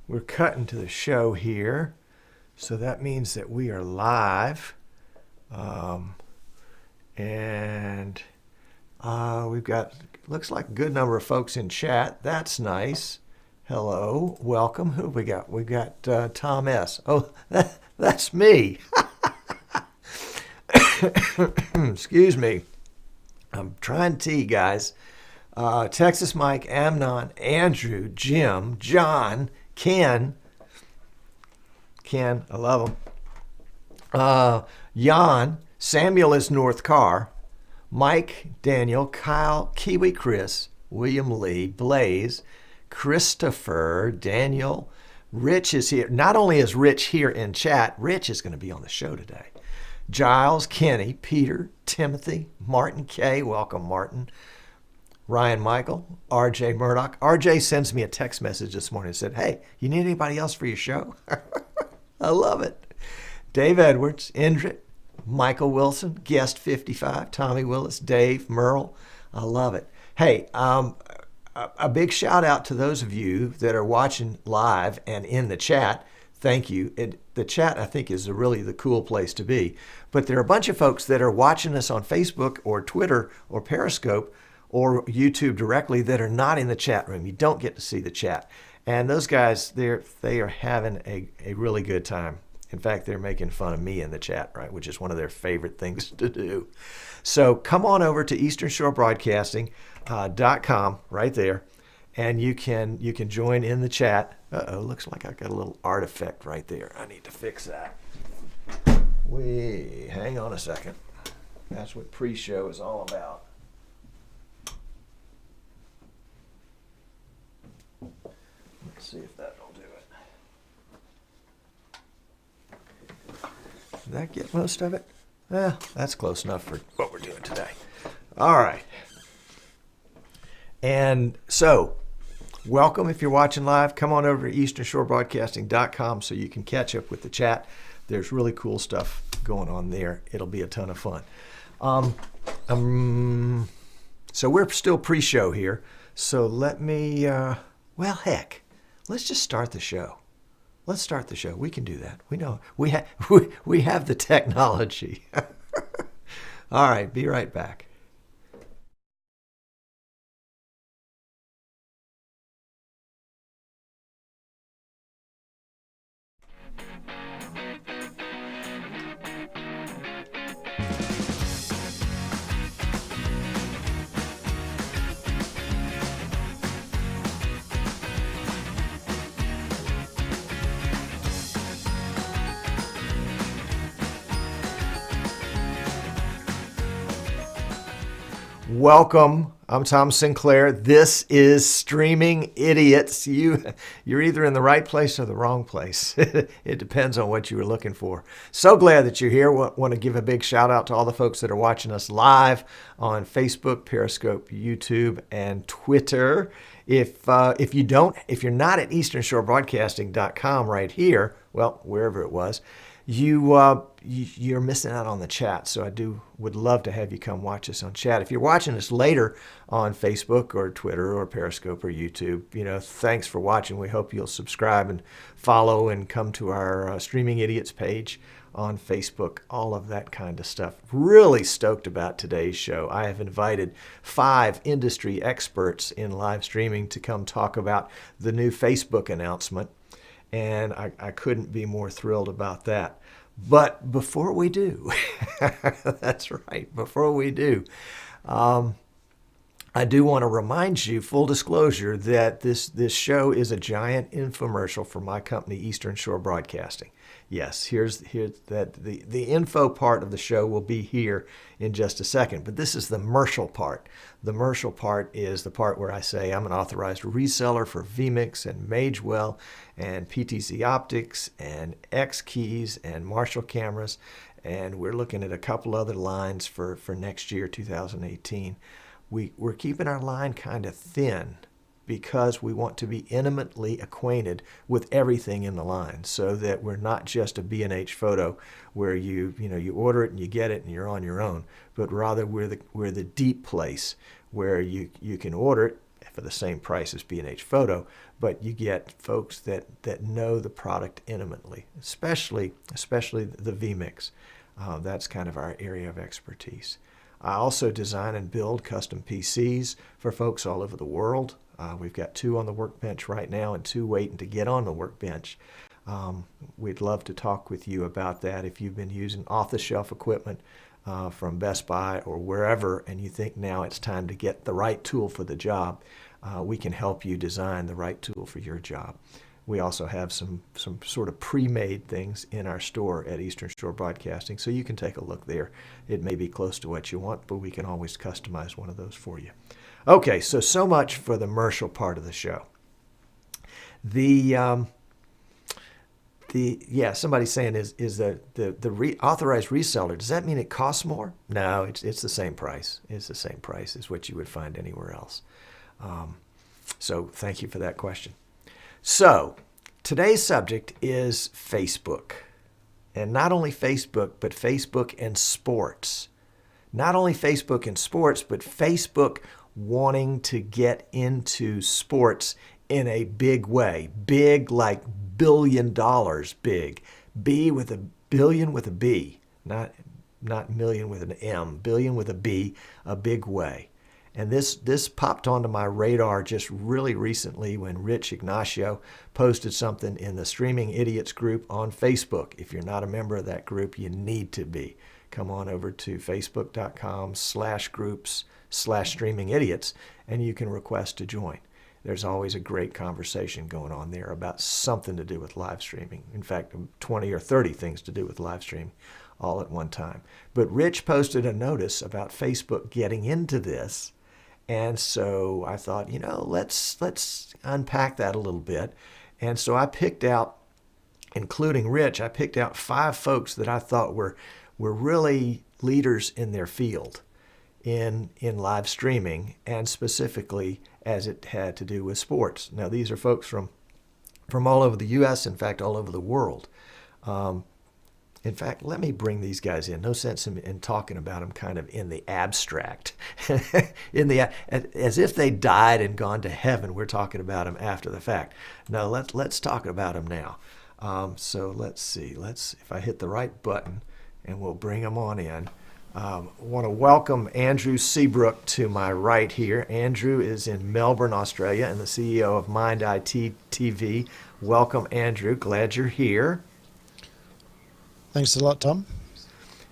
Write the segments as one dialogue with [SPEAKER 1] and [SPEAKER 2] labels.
[SPEAKER 1] We're cutting to the show here, so that means that we are live. And we've got, looks like a good number of folks in chat. That's nice. Hello, welcome. Who we got? We got Tom S. Oh, that's me. Excuse me. I'm trying tea, guys. Texas Mike, Amnon, Andrew, Jim, John, Ken, I love him. Jan, Samuel is North Carr, Mike, Daniel, Kyle, Kiwi Chris, William Lee, Blaze, Christopher, Daniel, Rich is here. Not only is Rich here in chat, Rich is going to be on the show today. Giles, Kenny, Peter, Timothy, Martin K. Welcome, Martin. Ryan Michael, RJ Murdoch. RJ sends me a text message this morning and said, hey, you need anybody else for your show? I love it. Dave Edwards, Indrit, Michael Wilson, Guest 55, Tommy Willis, Dave, Merle. I love it. Hey, a big shout out to those of you that are watching live and in the chat. Thank you. The chat, I think, is really the cool place to be. But there are a bunch of folks that are watching us on Facebook or Twitter or Periscope or YouTube directly that are not in the chat room. You don't get to see the chat. And those guys, they are having a really good time. In fact, they're making fun of me in the chat, right, which is one of their favorite things to do. So come on over to easternshorebroadcasting.com right there, and you can join in the chat. Uh-oh, looks like I got a little artifact right there. I need to fix that. Hang on a second. That's what pre-show is all about. Let's see if that'll do it. Did that get most of it? That's close enough for what we're doing today. All right. And so, welcome if you're watching live. Come on over to easternshorebroadcasting.com so you can catch up with the chat. There's really cool stuff going on there. It'll be a ton of fun. So we're still pre-show here. So let me, well, heck. Let's just start the show. Let's start the show. We can do that. We know we have the technology. All right, be right back. Welcome. I'm Tom Sinclair. This is Streaming Idiots. You're either in the right place or the wrong place. It depends on what you were looking for. So glad that you're here. Want to give a big shout out to all the folks that are watching us live on Facebook, Periscope, YouTube, and Twitter. If you're not at easternshorebroadcasting.com right here, well, wherever it was, you're missing out on the chat. So would love to have you come watch us on chat. If you're watching us later on Facebook or Twitter or Periscope or YouTube, thanks for watching. We hope you'll subscribe and follow and come to our Streaming Idiots page on Facebook, all of that kind of stuff. Really stoked about today's show. I have invited 5 industry experts in live streaming to come talk about the new Facebook announcement. And I couldn't be more thrilled about that. But before we do, that's right, before we do, I do want to remind you, full disclosure, that this show is a giant infomercial for my company, Eastern Shore Broadcasting. Yes, here's that the info part of the show will be here in just a second, but this is the commercial part. The commercial part is the part where I say I'm an authorized reseller for vMix and Magewell and PTZ Optics and X Keys and Marshall cameras, and we're looking at a couple other lines for next year, 2018. We're keeping our line kind of thin because we want to be intimately acquainted with everything in the line, so that we're not just a B&H photo where you order it and you get it and you're on your own, but rather we're the deep place where you can order it for the same price as B&H Photo, but you get folks that know the product intimately, especially the vMix. That's kind of our area of expertise. I also design and build custom PCs for folks all over the world. We've got 2 on the workbench right now and 2 waiting to get on the workbench. We'd love to talk with you about that. If you've been using off-the-shelf equipment from Best Buy or wherever, and you think now it's time to get the right tool for the job, we can help you design the right tool for your job. We also have some sort of pre-made things in our store at Eastern Shore Broadcasting, so you can take a look there. It may be close to what you want, but we can always customize one of those for you. Okay, so much for the commercial part of the show. Somebody's saying is the authorized reseller, does that mean it costs more? No, it's the same price. It's the same price as what you would find anywhere else. So thank you for that question. So today's subject is Facebook. And not only Facebook, but Facebook and sports. Not only Facebook and sports, but Facebook wanting to get into sports in a big way. Big like $1 billion big. B with a billion with a B. Not million with an M. Billion with a B, a big way. And this popped onto my radar just really recently when Rich Ignacio posted something in the Streaming Idiots group on Facebook. If you're not a member of that group, you need to be. Come on over to facebook.com/groups/Streaming Idiots, and you can request to join. There's always a great conversation going on there about something to do with live streaming. In fact, 20 or 30 things to do with live streaming all at one time. But Rich posted a notice about Facebook getting into this. And so I thought, let's unpack that a little bit. And so I picked out, including Rich, I picked out 5 folks that I thought were really leaders in their field in live streaming, and specifically as it had to do with sports. Now, these are folks from all over the U.S., in fact, all over the world. In fact, let me bring these guys in. No sense in talking about them kind of in the abstract, as if they died and gone to heaven. We're talking about them after the fact. No, let's talk about them now. So let's see. If I hit the right button, and we'll bring them on in. I want to welcome Andrew Seabrook to my right here. Andrew is in Melbourne, Australia, and the CEO of Mind IT TV. Welcome, Andrew. Glad you're here.
[SPEAKER 2] Thanks a lot, Tom.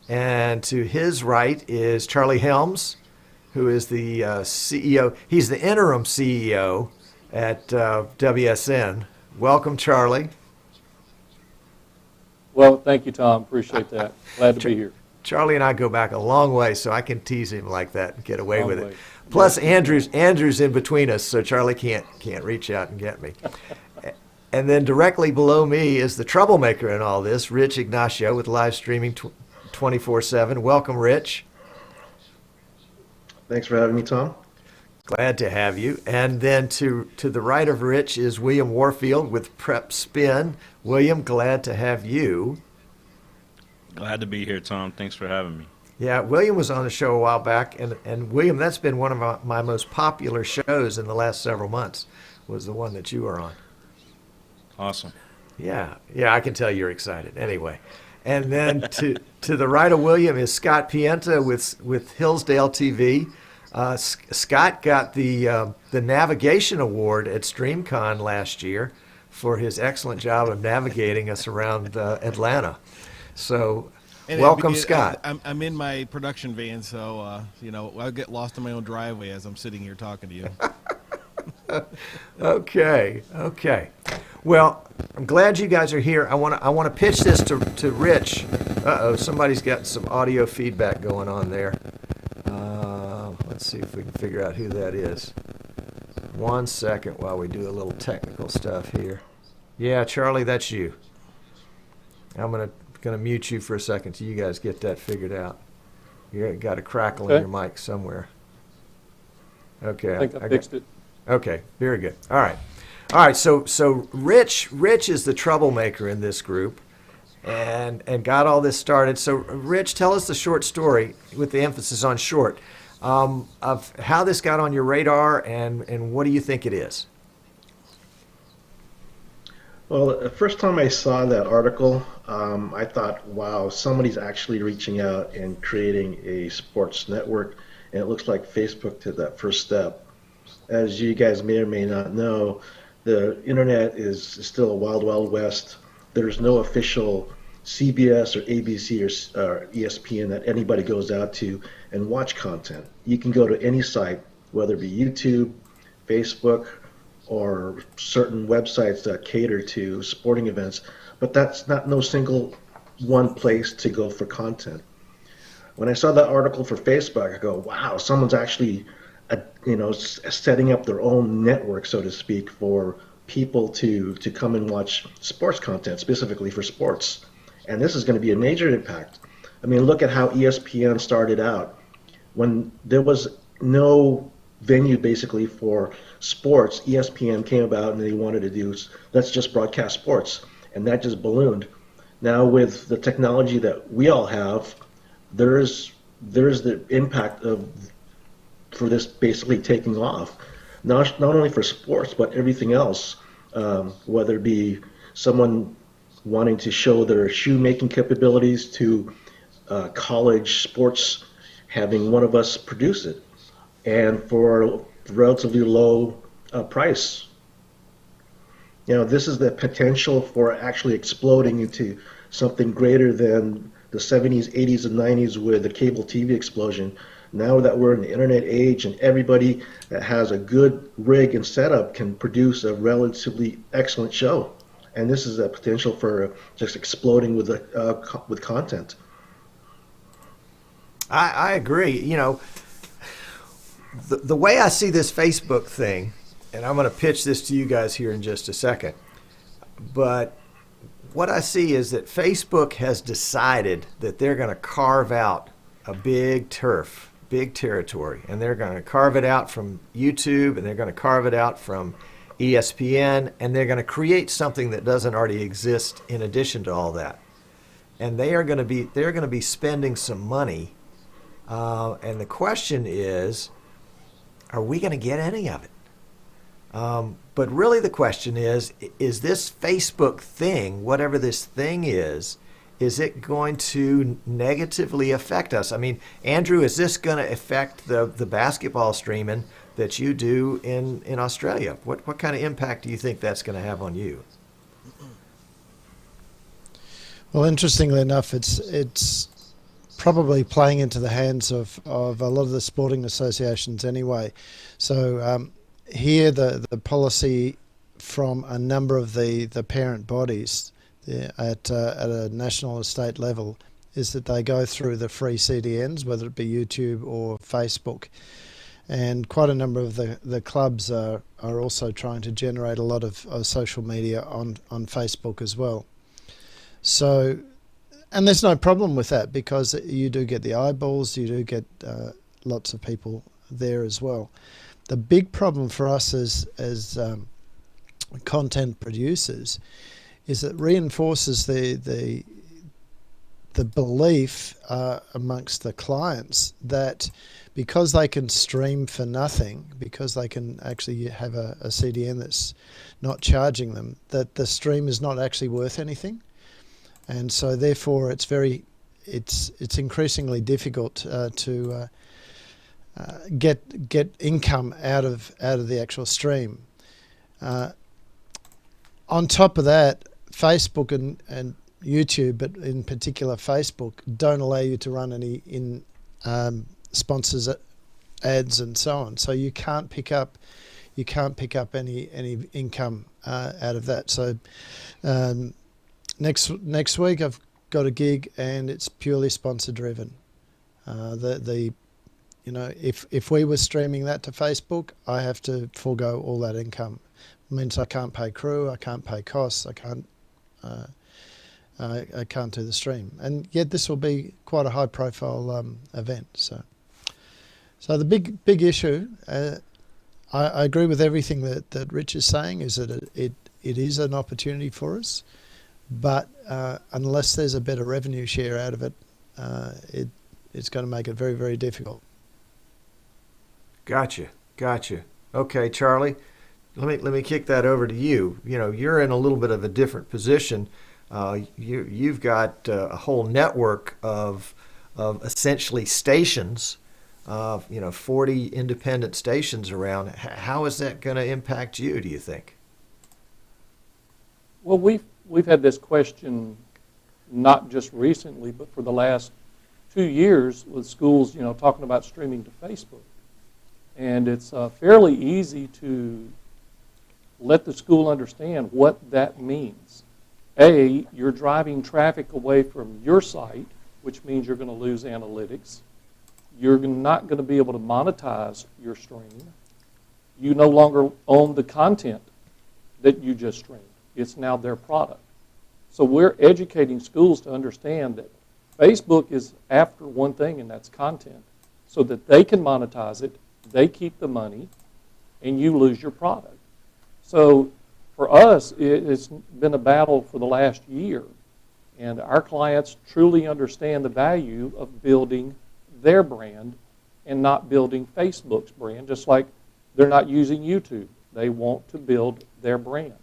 [SPEAKER 1] And to his right is Charlie Helms, who is the CEO. He's the interim CEO at WSN. Welcome, Charlie.
[SPEAKER 3] Well, thank you, Tom. Appreciate that. Glad to be here.
[SPEAKER 1] Charlie and I go back a long way, so I can tease him like that and get away with it. Plus, Andrew's in between us, so Charlie can't reach out and get me. And then directly below me is the troublemaker in all this, Rich Ignacio with live streaming 24/7. Welcome, Rich.
[SPEAKER 4] Thanks for having me, Tom.
[SPEAKER 1] Glad to have you. And then to the right of Rich is William Warfield with Prep Spin. William, glad to have you.
[SPEAKER 5] Glad to be here, Tom. Thanks for having me.
[SPEAKER 1] Yeah, William was on the show a while back, and William, that's been one of my most popular shows in the last several months, was the one that you were on.
[SPEAKER 5] Awesome.
[SPEAKER 1] Yeah, I can tell you're excited. Anyway, and then to the right of William is Scott Pienta with Hillsdale TV. Scott got the Navigation Award at StreamCon last year for his excellent job of navigating us around Atlanta. So, welcome, Scott.
[SPEAKER 6] I'm in my production van, so I'll get lost in my own driveway as I'm sitting here talking to you.
[SPEAKER 1] Okay. Well, I'm glad you guys are here. I want to pitch this to Rich. Somebody's got some audio feedback going on there. Let's see if we can figure out who that is. 1 second while we do a little technical stuff here. Yeah, Charlie, that's you. I'm gonna mute you for a second till you guys get that figured out. You got a crackle in your mic somewhere. Okay,
[SPEAKER 3] I think I fixed it.
[SPEAKER 1] Okay, very good. All right. So Rich is the troublemaker in this group, and got all this started. So Rich, tell us the short story with the emphasis on short. of how this got on your radar and what do you think it is?
[SPEAKER 4] Well, the first time I saw that article, I thought, wow, somebody's actually reaching out and creating a sports network, and it looks like Facebook did that first step. As you guys may or may not know, the internet is still a wild, wild west. There's no official CBS or ABC or ESPN that anybody goes out to and watch content. You can go to any site, whether it be YouTube, Facebook, or certain websites that cater to sporting events, but that's not no single one place to go for content. When I saw that article for Facebook, I go, wow, someone's actually, setting up their own network, so to speak, for people to come and watch sports content, specifically for sports. And this is going to be a major impact. I mean, look at how ESPN started out. When there was no venue basically for sports, ESPN came about and they wanted to do, let's just broadcast sports. And that just ballooned. Now with the technology that we all have, there's the impact for this basically taking off. Not only for sports, but everything else, whether it be someone wanting to show their shoemaking capabilities to college sports, having one of us produce it, and for a relatively low price. This is the potential for actually exploding into something greater than the 70s, 80s, and 90s with the cable TV explosion. Now that we're in the internet age and everybody that has a good rig and setup can produce a relatively excellent show. And this is a potential for just exploding with content.
[SPEAKER 1] I agree. The way I see this Facebook thing, and I'm going to pitch this to you guys here in just a second, but what I see is that Facebook has decided that they're going to carve out a big territory, and they're going to carve it out from YouTube, and they're going to carve it out from ESPN, and they're going to create something that doesn't already exist in addition to all that. And they're going to be spending some money, and the question is, are we going to get any of it? But really the question is this Facebook thing, whatever this thing is it going to negatively affect us? I mean, Andrew, is this going to affect the basketball streaming that you do in Australia? What kind of impact do you think that's going to have on you?
[SPEAKER 2] Well, interestingly enough, it's probably playing into the hands of a lot of the sporting associations anyway. So here the policy from a number of the parent bodies at a national or state level is that they go through the free CDNs, whether it be YouTube or Facebook. And quite a number of the clubs are also trying to generate a lot of social media on Facebook as well. So, and there's no problem with that because you do get the eyeballs, you do get lots of people there as well. The big problem for us as content producers is it reinforces the belief amongst the clients that because they can stream for nothing, because they can actually have a CDN that's not charging them, that the stream is not actually worth anything. And so therefore it's increasingly difficult to get income out of the actual stream. On top of that, Facebook and YouTube, but in particular Facebook, don't allow you to run any sponsors ads and so on. So you can't pick up any income out of that. So next week I've got a gig and it's purely sponsor driven. If we were streaming that to Facebook, I have to forego all that income. It means I can't pay crew, I can't pay costs, I can't do the stream. And yet this will be quite a high profile event. So the big issue, I agree with everything that Rich is saying, is that it is an opportunity for us, but unless there's a better revenue share out of it, it's going to make it very, very difficult.
[SPEAKER 1] Gotcha. Okay, Charlie, let me kick that over to you. You know, you're in a little bit of a different position. You've got a whole network of essentially stations. 40 independent stations around. How is that going to impact you, do you think?
[SPEAKER 3] Well, we've had this question not just recently, but for the last 2 years with schools, talking about streaming to Facebook. And it's fairly easy to let the school understand what that means. A, you're driving traffic away from your site, which means you're going to lose analytics. You're not going to be able to monetize your stream. You no longer own the content that you just streamed. It's now their product. So we're educating schools to understand that Facebook is after one thing, and that's content, so that they can monetize it, they keep the money, and you lose your product. So for us, it's been a battle for the last year, and our clients truly understand the value of building their brand and not building Facebook's brand, just like they're not using YouTube. They want to build their brand.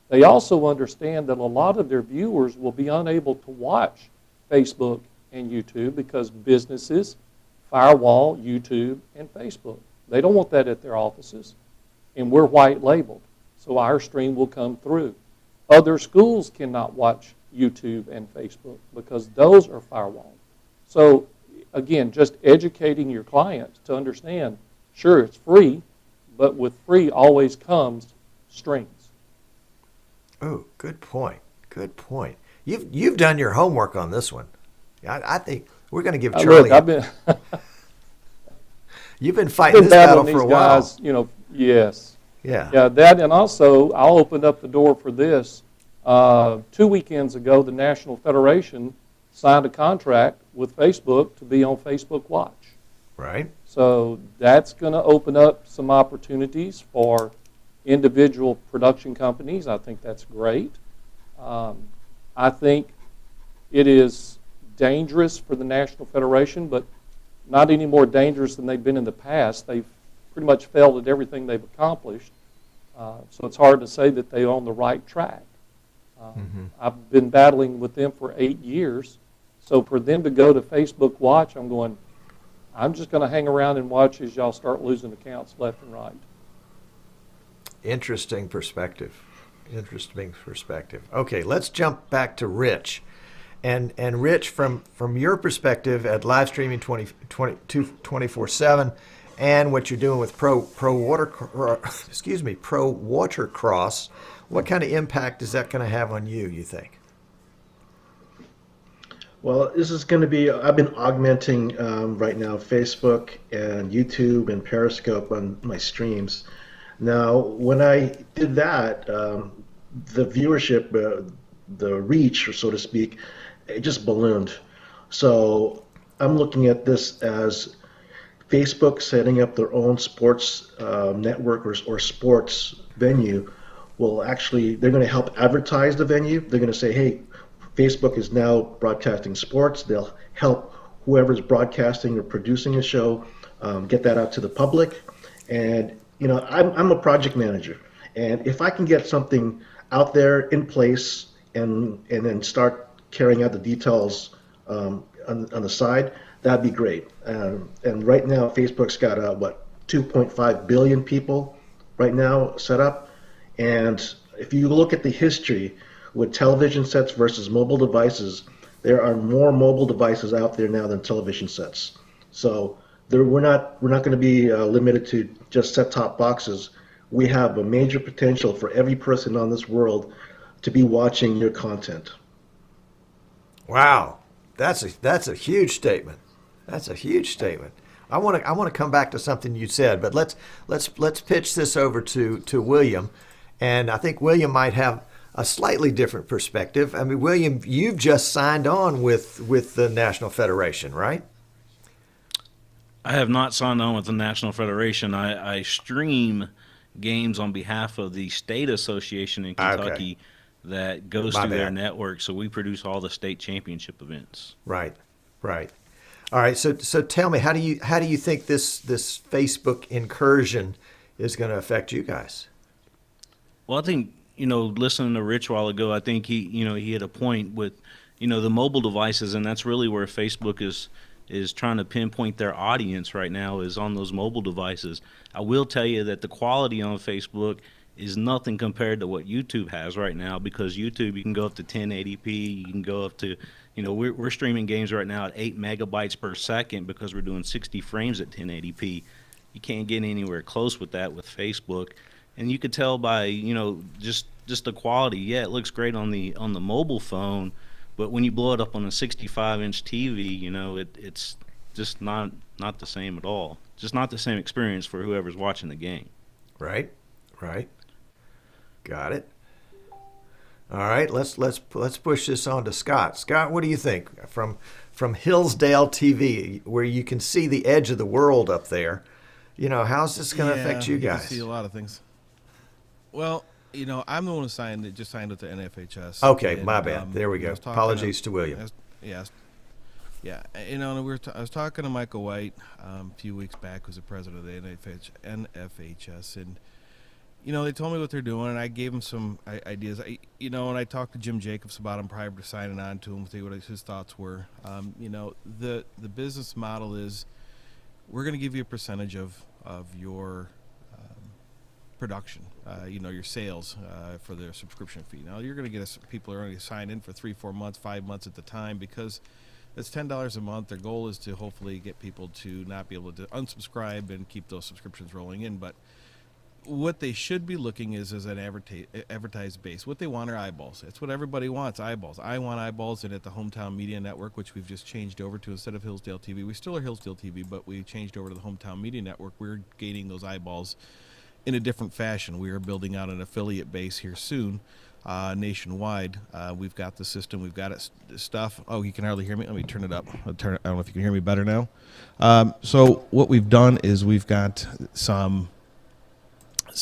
[SPEAKER 3] They also understand that a lot of their viewers will be unable to watch Facebook and YouTube because businesses firewall YouTube and Facebook. They don't want that at their offices, and we're white labeled, so our stream will come through. Other schools cannot watch YouTube and Facebook because those are firewalled. So again, just educating your clients to understand, sure, it's free, but with free always comes strings.
[SPEAKER 1] Oh, good point. Good point. You've done your homework on this one. I think we're going to give Charlie.
[SPEAKER 3] Look,
[SPEAKER 1] You've been fighting this battle for a while.
[SPEAKER 3] Guys, yes.
[SPEAKER 1] Yeah.
[SPEAKER 3] That, and also I'll open up the door for this. 2 weekends ago, the National Federation signed a contract with Facebook to be on Facebook Watch.
[SPEAKER 1] Right.
[SPEAKER 3] So that's going to open up some opportunities for individual production companies. I think that's great. I think it is dangerous for the National Federation, but not any more dangerous than they've been in the past. They've pretty much failed at everything they've accomplished. So it's hard to say that they're on the right track. I've been battling with them for 8 years. So for them to go to Facebook Watch, I'm just going to hang around and watch as y'all start losing accounts left and right.
[SPEAKER 1] Interesting perspective. Okay, let's jump back to Rich. And Rich, from your perspective at live streaming 24/7 and what you're doing with Pro Watercross, what kind of impact is that going to have on you think?
[SPEAKER 4] Well, this is going to be, I've been augmenting right now Facebook and YouTube and Periscope on my streams. Now, when I did that, the viewership, the reach, or so to speak, it just ballooned. So I'm looking at this as Facebook setting up their own sports network or sports venue will actually, they're going to help advertise the venue. They're going to say, hey, Facebook is now broadcasting sports. They'll help whoever's broadcasting or producing a show get that out to the public. And I'm a project manager, and if I can get something out there in place and then start carrying out the details on the side, that'd be great. And right now, Facebook's got 2.5 billion people right now set up, and if you look at the history with television sets versus mobile devices, there are more mobile devices out there now than television sets. So we're not going to be limited to just set-top boxes. We have a major potential for every person on this world to be watching your content.
[SPEAKER 1] Wow, that's a huge statement. I want to come back to something you said, but let's pitch this over to William, and I think William might have a slightly different perspective. I mean, William, you've just signed on with the National Federation, right?
[SPEAKER 5] I have not signed on with the National Federation. I stream games on behalf of the state association in Kentucky that goes through their network. So we produce all the state championship events.
[SPEAKER 1] Right. All right, so tell me, how do you think this Facebook incursion is going to affect you guys?
[SPEAKER 5] Well, I think, listening to Rich a while ago, I think he had a point with, the mobile devices, and that's really where Facebook is trying to pinpoint their audience right now, is on those mobile devices. I will tell you that the quality on Facebook is nothing compared to what YouTube has right now, because YouTube, you can go up to 1080p, you can go up to, we're streaming games right now at 8 megabytes per second because we're doing 60 frames at 1080p. You can't get anywhere close with that with Facebook. And you could tell by, just the quality. Yeah, it looks great on the mobile phone, but when you blow it up on a 65-inch TV, it's just not the same at all. Just not the same experience for whoever's watching the game.
[SPEAKER 1] Right. Got it. All right, let's push this on to Scott. Scott, what do you think from Hillsdale TV, where you can see the edge of the world up there? How's this going to affect you guys?
[SPEAKER 6] Can see a lot of things. Well, I'm the one who signed with the NFHS.
[SPEAKER 1] Okay,
[SPEAKER 6] and,
[SPEAKER 1] my bad. There we go. Apologies to William.
[SPEAKER 6] Yes. Yeah, I was talking to Michael White a few weeks back, who's the president of the NFHS, and they told me what they're doing, and I gave them some ideas. And I talked to Jim Jacobs about them prior to signing on to him, see what his thoughts were. The business model is, we're going to give you a percentage of your production, your sales for their subscription fee. Now, you're going to get people are going to sign in for 3, 4 months, 5 months at the time, because it's $10 a month. Their goal is to hopefully get people to not be able to unsubscribe and keep those subscriptions rolling in. But what they should be looking is as an advertised base. What they want are eyeballs. It's what everybody wants, eyeballs. I want eyeballs, and at the Hometown Media Network, which we've just changed over to instead of Hillsdale TV. We still are Hillsdale TV, but we changed over to the Hometown Media Network. We're gaining those eyeballs in a different fashion. We are building out an affiliate base here soon, nationwide. We've got the system. We've got it stuff. Oh, you can hardly hear me. Let me turn it up. I don't know if you can hear me better now. So what we've done is we've got some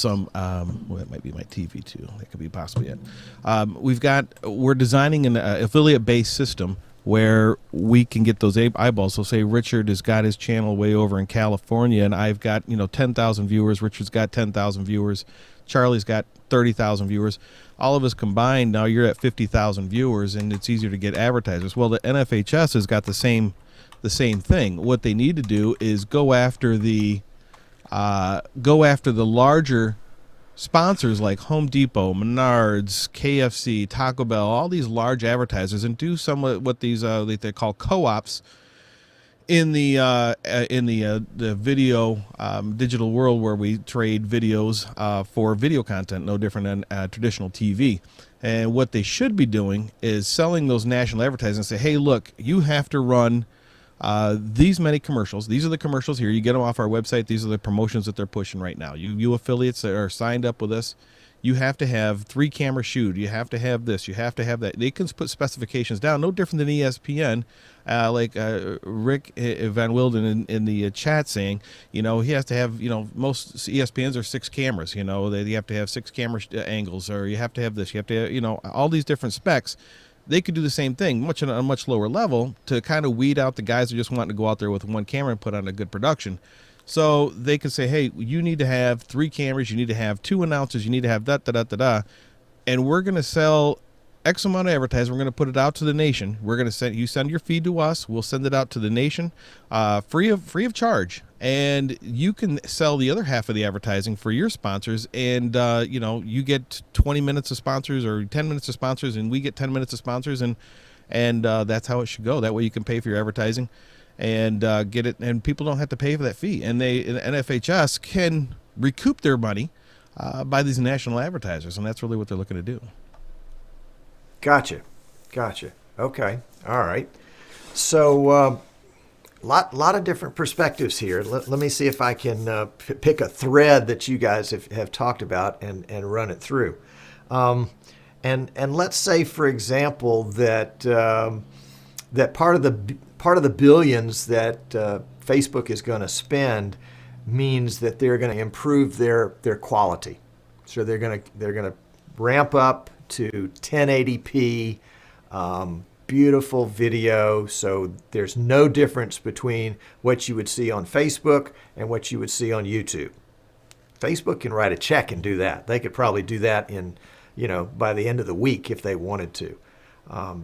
[SPEAKER 6] well, that might be my TV too. That could be possibly it. We're designing an affiliate-based system where we can get those eyeballs. So say Richard has got his channel way over in California, and I've got 10,000 viewers. Richard's got 10,000 viewers. Charlie's got 30,000 viewers. All of us combined, now you're at 50,000 viewers, and it's easier to get advertisers. Well, the NFHS has got the same thing. What they need to do is go after the larger sponsors like Home Depot, Menards, KFC, Taco Bell, all these large advertisers, and do some of what these they call co-ops in the video digital world, where we trade videos for video content, no different than traditional TV. And what they should be doing is selling those national advertising and say, hey, look, you have to run these many commercials. These are the commercials here. You get them off our website. These are the promotions that they're pushing right now. You affiliates that are signed up with us, you have to have 3-camera shoot. You have to have this. You have to have that. They can put specifications down, no different than ESPN. Like Rick Van Wilden in the chat saying, he has to have, most ESPNs are 6 cameras. You have to have 6 camera angles, or you have to have this. You have to have, all these different specs. They could do the same thing, on a much lower level, to kind of weed out the guys who just want to go out there with 1 camera and put on a good production. So they could say, hey, you need to have 3 cameras, you need to have 2 announcers, you need to have da-da-da-da-da, and we're going to sell X amount of advertising. We're going to put it out to the nation. We're going to send your feed to us. We'll send it out to the nation, free of charge. And you can sell the other half of the advertising for your sponsors, and you get 20 minutes of sponsors or 10 minutes of sponsors, and we get 10 minutes of sponsors, and that's how it should go. That way you can pay for your advertising and get it, and people don't have to pay for that fee. And NFHS can recoup their money by these national advertisers, and that's really what they're looking to do.
[SPEAKER 1] Gotcha. Okay. All right. So lot of different perspectives here. Let me see if I can pick a thread that you guys have talked about and run it through. And let's say, for example, that that part of the billions that Facebook is going to spend means that they're going to improve their quality. So they're going to ramp up to 1080p, beautiful video. So there's no difference between what you would see on Facebook and what you would see on YouTube. Facebook can write a check and do that. They could probably do that in, by the end of the week if they wanted to.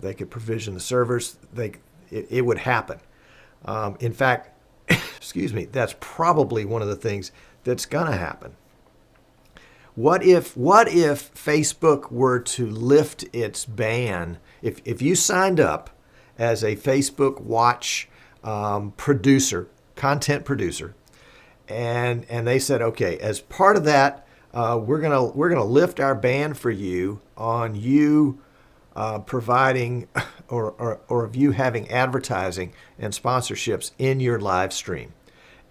[SPEAKER 1] They could provision the servers. It would happen. In fact, excuse me, that's probably one of the things that's going to happen. What if Facebook were to lift its ban? If you signed up as a Facebook Watch producer, content producer, and they said, okay, as part of that, we're gonna lift our ban for you on you providing or of you having advertising and sponsorships in your live stream,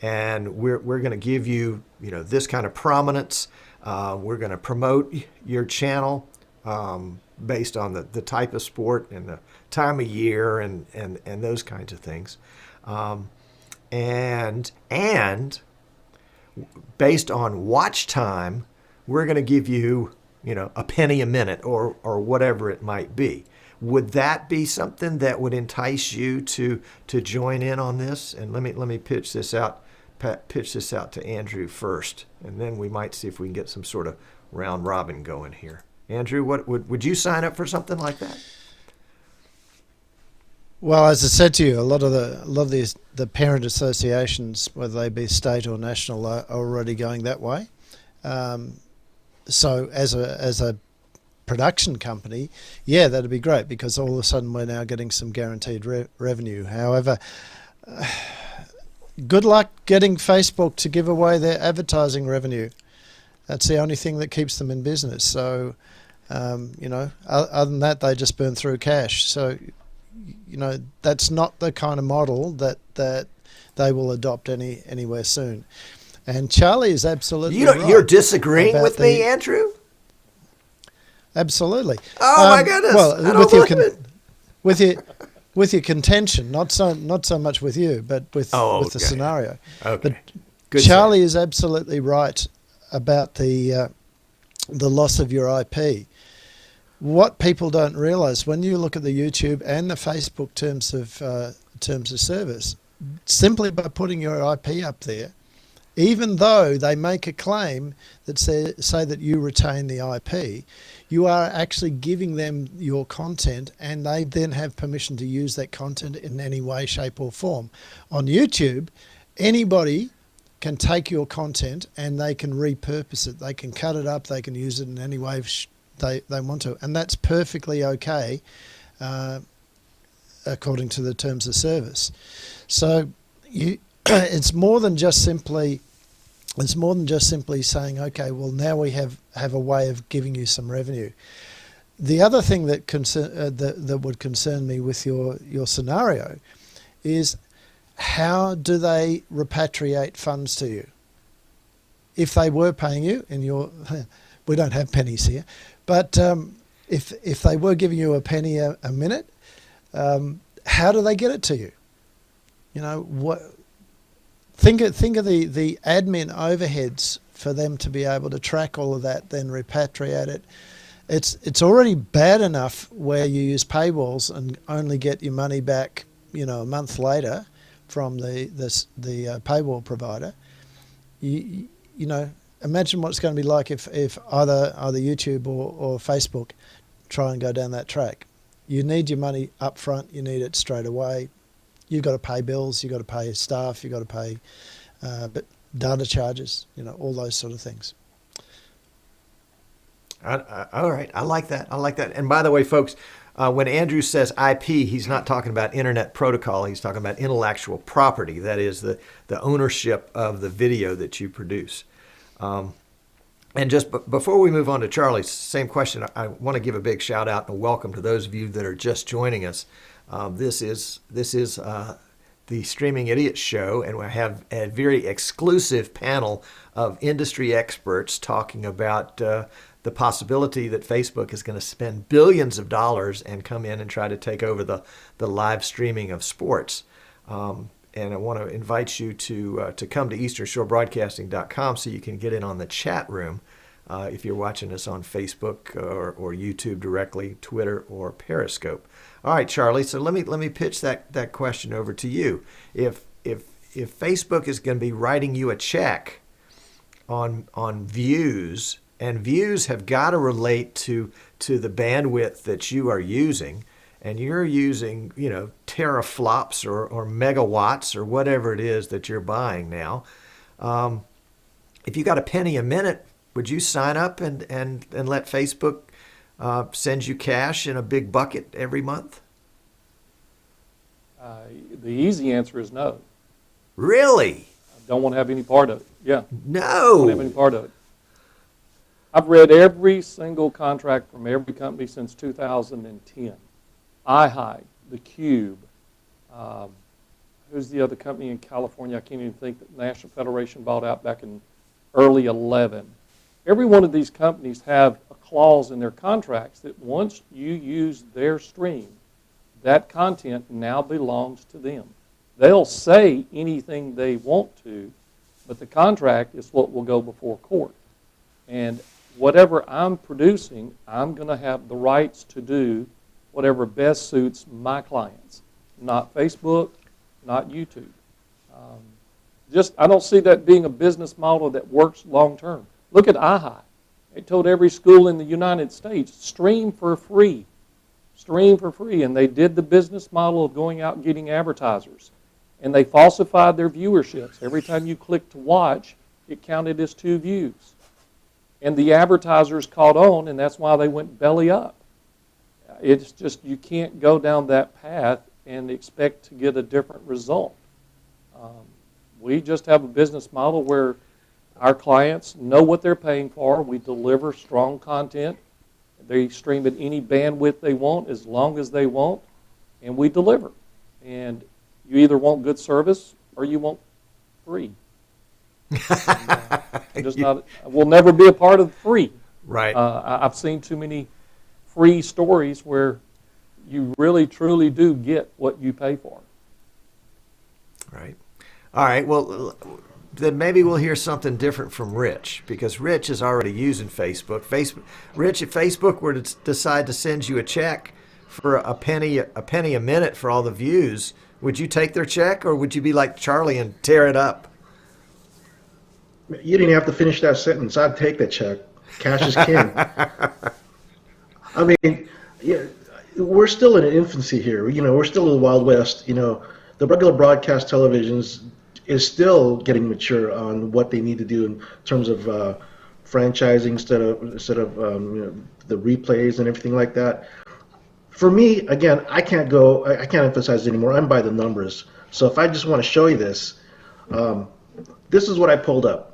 [SPEAKER 1] and we're going to give you this kind of prominence. We're going to promote your channel based on the type of sport and the time of year and those kinds of things, and based on watch time, we're going to give you a penny a minute or whatever it might be. Would that be something that would entice you to join in on this? And let me pitch this out to Andrew first, and then we might see if we can get some sort of round robin going here. Andrew, what would you sign up for something like that?
[SPEAKER 2] Well, as I said to you, a lot of the parent associations, whether they be state or national, are already going that way. So as a production company, yeah, that'd be great, because all of a sudden we're now getting some guaranteed revenue. However, good luck getting Facebook to give away their advertising revenue. That's the only thing that keeps them in business. So, other than that, they just burn through cash. So, that's not the kind of model that they will adopt anywhere soon. And Charlie is absolutely right.
[SPEAKER 1] You're disagreeing with me, Andrew?
[SPEAKER 2] Absolutely.
[SPEAKER 1] Oh my goodness!
[SPEAKER 2] Well,
[SPEAKER 1] I don't believe it.
[SPEAKER 2] with your contention, not so much with you, but with the scenario.
[SPEAKER 1] Okay.
[SPEAKER 2] But
[SPEAKER 1] Good
[SPEAKER 2] Charlie is absolutely right about the loss of your IP. What people don't realise, when you look at the YouTube and the Facebook terms of service, simply by putting your IP up there, even though they make a claim that say that you retain the IP, you are actually giving them your content, and they then have permission to use that content in any way, shape or form. On YouTube, anybody can take your content and they can repurpose it. They can cut it up, they can use it in any way they want to, and that's perfectly okay according to the terms of service. So it's more than just simply saying, okay, well, now we have a way of giving you some revenue. The other thing that that would concern me with your scenario is, how do they repatriate funds to you? If they were paying you, we don't have pennies here, but if they were giving you a penny a minute, how do they get it to you? Think of the admin overheads for them to be able to track all of that, then repatriate it. It's already bad enough where you use paywalls and only get your money back, a month later from the paywall provider. Imagine what it's going to be like if either YouTube or Facebook try and go down that track. You need your money up front. You need it straight away. You've got to pay bills. You've got to pay staff. You've got to pay data charges. All those sort of things.
[SPEAKER 1] All right, I like that. And by the way, folks, when Andrew says IP, he's not talking about internet protocol. He's talking about intellectual property. That is the ownership of the video that you produce. And just before we move on to Charlie, same question. I want to give a big shout out and a welcome to those of you that are just joining us. This is the Streaming Idiots Show, and we have a very exclusive panel of industry experts talking about the possibility that Facebook is going to spend billions of dollars and come in and try to take over the live streaming of sports. And I want to invite you to come to easternshorebroadcasting.com so you can get in on the chat room if you're watching us on Facebook or YouTube directly, Twitter or Periscope. All right, Charlie. So let me pitch that question over to you. If Facebook is going to be writing you a check on views, and views have got to relate to the bandwidth that you are using, and you're using, teraflops or megawatts or whatever it is that you're buying now. If you got a penny a minute, would you sign up and let Facebook send you cash in a big bucket every month?
[SPEAKER 3] The easy answer is no.
[SPEAKER 1] Really?
[SPEAKER 3] I don't want to have any part of it. Yeah,
[SPEAKER 1] No.
[SPEAKER 3] don't have any part of it. I've read every single contract from every company since 2010. iHide, theCUBE, who's the other company in California? I can't even think that National Federation bought out back in early 11. Every one of these companies have a clause in their contracts that once you use their stream, that content now belongs to them. They'll say anything they want to, but the contract is what will go before court. And whatever I'm producing, I'm going to have the rights to do whatever best suits my clients, not Facebook, not YouTube. I don't see that being a business model that works long term. Look at iHigh. They told every school in the United States, stream for free. Stream for free. And they did the business model of going out and getting advertisers. And they falsified their viewerships. Every time you clicked to watch, it counted as 2 views. And the advertisers caught on, and that's why they went belly up. It's just, you can't go down that path and expect to get a different result. We just have a business model where our clients know what they're paying for. We deliver strong content. They stream at any bandwidth they want as long as they want, and we deliver. And you either want good service or you want free. We'll never be a part of free.
[SPEAKER 1] Right.
[SPEAKER 3] I've seen too many free stories where you really truly do get what you pay for.
[SPEAKER 1] Right. All right. Well, then maybe we'll hear something different from Rich, because Rich is already using Facebook. Rich, if Facebook were to decide to send you a check for a penny a minute for all the views, would you take their check, or would you be like Charlie and tear it up?
[SPEAKER 4] You didn't have to finish that sentence. I'd take the check. Cash is king. I mean, yeah, we're still in an infancy here. We're still in the Wild West. The regular broadcast televisions is still getting mature on what they need to do in terms of franchising instead of the replays and everything like that. For me, again, I can't emphasize it anymore. I'm by the numbers. So if I just want to show you this, this is what I pulled up.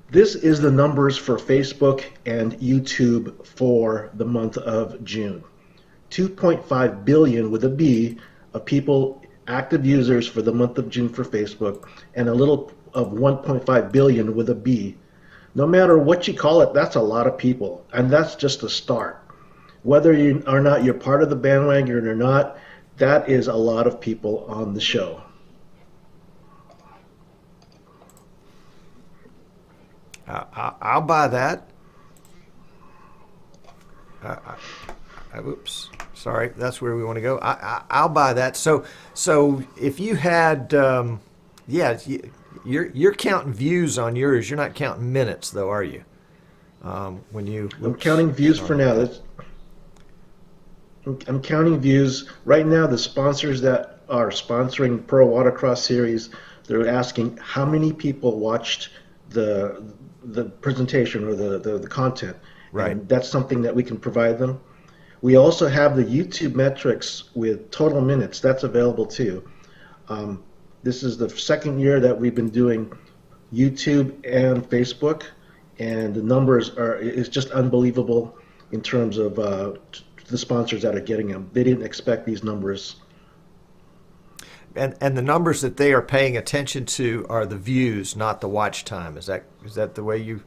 [SPEAKER 4] This is the numbers for Facebook and YouTube for the month of June. 2.5 billion with a B of people, active users for the month of June for Facebook, and a little of 1.5 billion with a B. No matter what you call it, that's a lot of people, and that's just a start. Whether you or not you're part of the bandwagon or not, that is a lot of people on the show.
[SPEAKER 1] I'll buy that. Oops, sorry, that's where we want to go. I'll buy that. So if you had, you're counting views on yours. You're not counting minutes, though, are you?
[SPEAKER 4] I'm counting views for now. I'm counting views right now. The sponsors that are sponsoring Pro Watercross Series, they're asking how many people watched the presentation or the content.
[SPEAKER 1] Right.
[SPEAKER 4] And that's something that we can provide them. We also have the YouTube metrics with total minutes. That's available too. This is the second year that we've been doing YouTube and Facebook, and the numbers is just unbelievable in terms of the sponsors that are getting them. They didn't expect these numbers.
[SPEAKER 1] And the numbers that they are paying attention to are the views, not the watch time. Is that the way you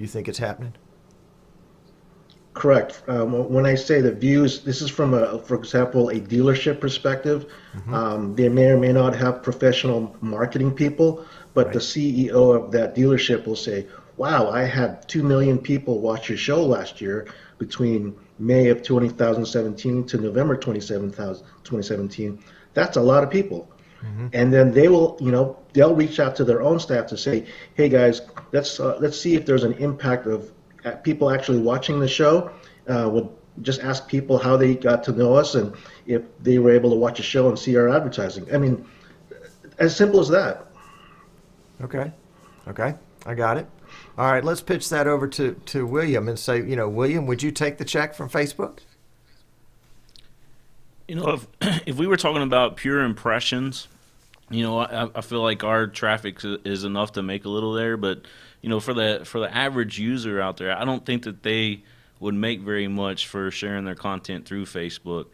[SPEAKER 1] think it's happening?
[SPEAKER 4] Correct. When I say the views, this is from for example, a dealership perspective. Mm-hmm. They may or may not have professional marketing people, but right. The CEO of that dealership will say, wow, I had 2 million people watch your show last year between May of 2017 to November 2017. That's a lot of people. And then they will, they'll reach out to their own staff to say, hey guys, let's see if there's an impact of people actually watching the show. We'll just ask people how they got to know us and if they were able to watch a show and see our advertising. I mean, as simple as that.
[SPEAKER 1] Okay. Okay. I got it. All right. Let's pitch that over to William and say, William, would you take the check from Facebook?
[SPEAKER 5] If we were talking about pure impressions, I feel like our traffic is enough to make a little there, but for the average user out there, I don't think that they would make very much for sharing their content through Facebook.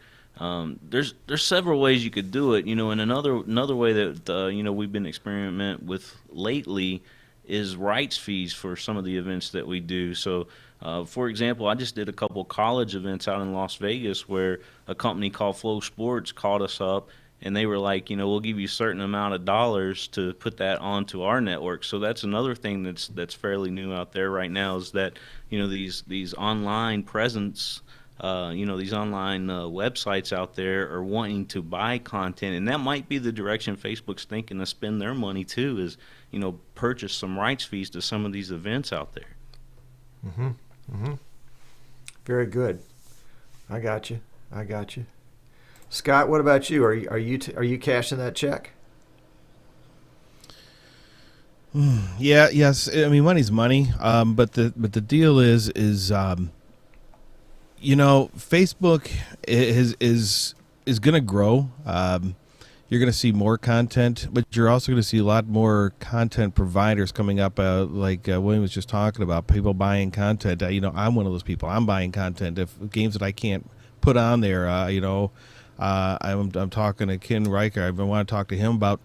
[SPEAKER 5] There's several ways you could do it, and another way that we've been experimenting with lately is rights fees for some of the events that we do. So, for example, I just did a couple college events out in Las Vegas where a company called Flow Sports called us up and they were like, we'll give you a certain amount of dollars to put that onto our network. So that's another thing that's fairly new out there right now is that, these online presence, these online websites out there are wanting to buy content, and that might be the direction Facebook's thinking to spend their money too, is, purchase some rights fees to some of these events out there.
[SPEAKER 1] Mm-hmm. Mm-hmm. Very good. I got you. Scott, what about you? Are you cashing that check?
[SPEAKER 6] Yeah. Yes. I mean, money's money. But the deal is Facebook is going to grow. You're going to see more content, but you're also going to see a lot more content providers coming up, like William was just talking about, people buying content. I'm one of those people. I'm buying content. If games that I can't put on there, I'm talking to Ken Riker. I want to talk to him about,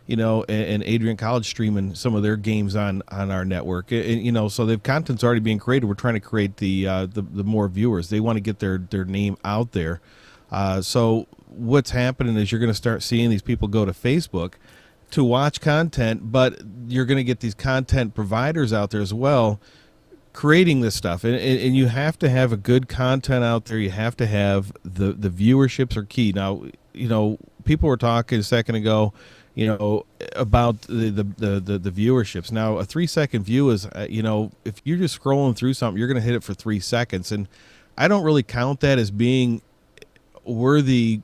[SPEAKER 6] and Adrian College streaming some of their games on our network. And, so the content's already being created. We're trying to create the more viewers. They want to get their name out there. So what's happening is you're going to start seeing these people go to Facebook to watch content, but you're going to get these content providers out there as well creating this stuff. And you have to have a good content out there. You have to have the viewerships are key. Now, people were talking a second ago, about the viewerships. Now, a 3-second view is, if you're just scrolling through something, you're going to hit it for 3 seconds. And I don't really count that as being worthy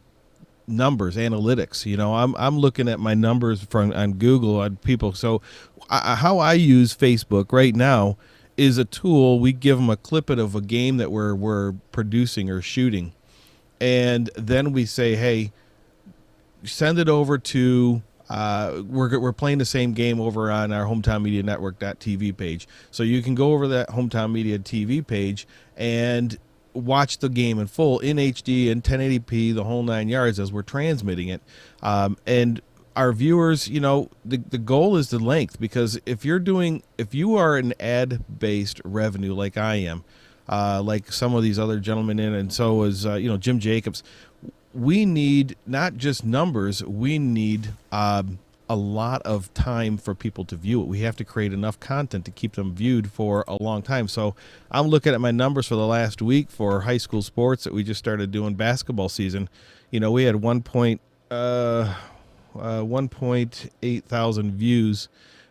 [SPEAKER 6] numbers, analytics. I'm looking at my numbers on Google on people. So how I use Facebook right now is a tool. We give them a clip of a game that we're producing or shooting, and then we say, hey, send it over to we're playing the same game over on our Hometown Media Network.tv page. So you can go over that Hometown Media TV page and watch the game in full in HD and 1080p, the whole 9 yards as we're transmitting it. And our viewers, the goal is the length, because if you are an ad-based revenue like I am, like some of these other gentlemen and so is, Jim Jacobs, we need not just numbers, we need a lot of time for people to view it. We have to create enough content to keep them viewed for a long time. So I'm looking at my numbers for the last week for high school sports that we just started doing basketball season. We had 1.8 thousand views,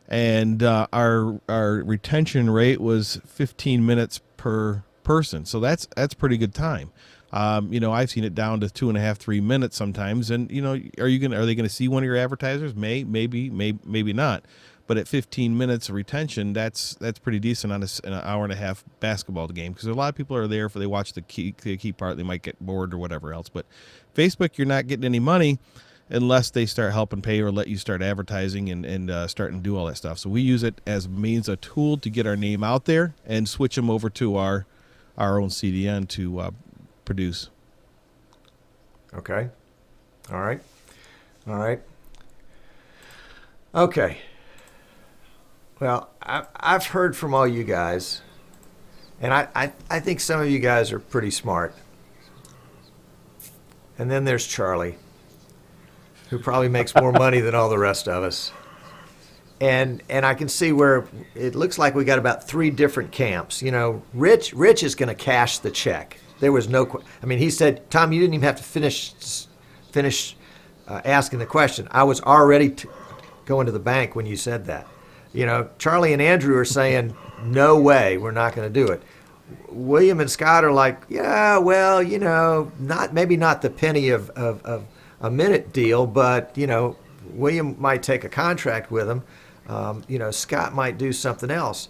[SPEAKER 6] and our retention rate was 15 minutes per person. So that's pretty good time. I've seen it down to 2.5, 3 minutes sometimes. And, are they going to see one of your advertisers? Maybe not. But at 15 minutes of retention, that's pretty decent on an hour and a half basketball game, because a lot of people are there they watch the key part. They might get bored or whatever else. But Facebook, you're not getting any money unless they start helping pay or let you start advertising and starting to do all that stuff. So we use it as a tool to get our name out there and switch them over to our own CDN to produce.
[SPEAKER 1] Okay. All right. Okay. Well, I've heard from all you guys, and I think some of you guys are pretty smart. And then there's Charlie, who probably makes more money than all the rest of us. and I can see where it looks like we got about 3 different camps. You know, Rich is going to cash the check. There was no. I mean, he said, Tom, you didn't even have to finish asking the question. I was already going to the bank when you said that. You know, Charlie and Andrew are saying, no way, we're not going to do it. William and Scott are like, yeah, well, you know, maybe not the penny of a minute deal, but, you know, William might take a contract with him. You know, Scott might do something else.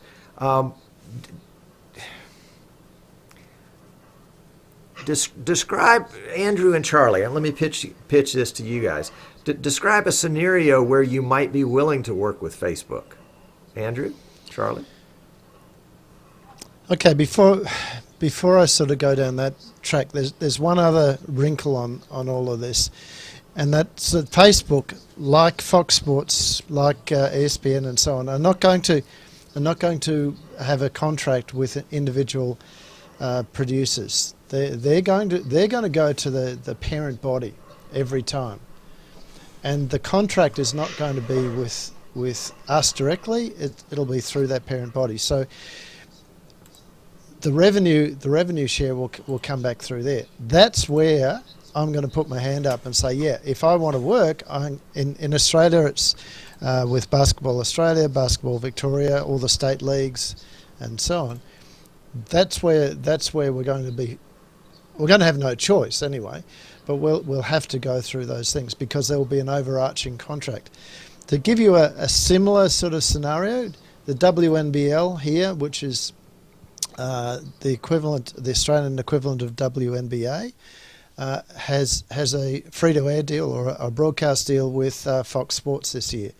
[SPEAKER 1] Describe Andrew and Charlie. And let me pitch this to you guys. Describe a scenario where you might be willing to work with Facebook. Andrew, Charlie.
[SPEAKER 2] Okay, before I sort of go down that track, there's one other wrinkle on all of this, and that's that Facebook, like Fox Sports, like ESPN, and so on, are not going to have a contract with individual producers. They're going to go to the parent body every time, and the contract is not going to be with us directly. It'll be through that parent body. So the revenue share will come back through there. That's where I'm going to put my hand up and say, yeah, if I want to work, in Australia, it's with Basketball Australia, Basketball Victoria, all the state leagues, and so on. That's where we're going to be. We're going to have no choice anyway, but we'll have to go through those things because there will be an overarching contract. To give you a similar sort of scenario, the WNBL here, which is the Australian equivalent of WNBA, has a free-to-air deal or a broadcast deal with Fox Sports this year.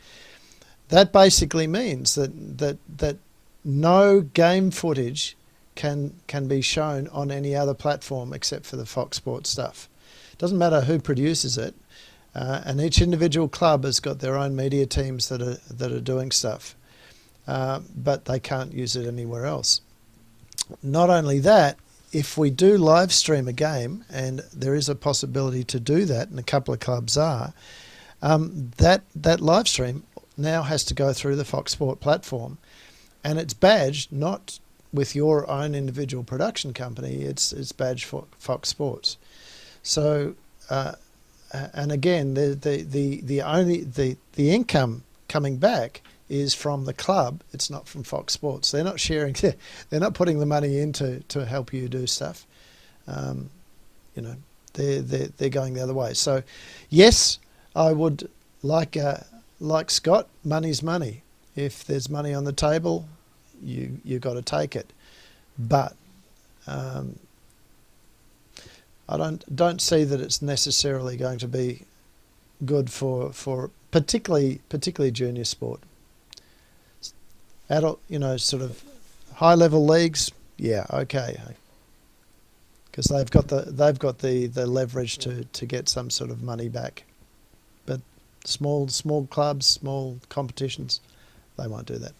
[SPEAKER 2] That basically means that no game footage can be shown on any other platform except for the Fox Sports stuff. Doesn't matter who produces it, and each individual club has got their own media teams that are doing stuff, but they can't use it anywhere else. Not only that, if we do live stream a game, and there is a possibility to do that, and a couple of clubs are, that live stream now has to go through the Fox Sport platform, and it's badged not with your own individual production company, it's badged for Fox Sports. So, and again, the income coming back is from the club. It's not from Fox Sports. They're not sharing. They're not putting the money in to help you do stuff. You know, they're going the other way. So, yes, I would like Scott. Money's money. If there's money on the table, you got to take it. But I don't see that it's necessarily going to be good for particularly junior sport. Adult, you know, sort of high level leagues, yeah, okay, because they've got the leverage to get some sort of money back. But small clubs, small competitions, they won't do that.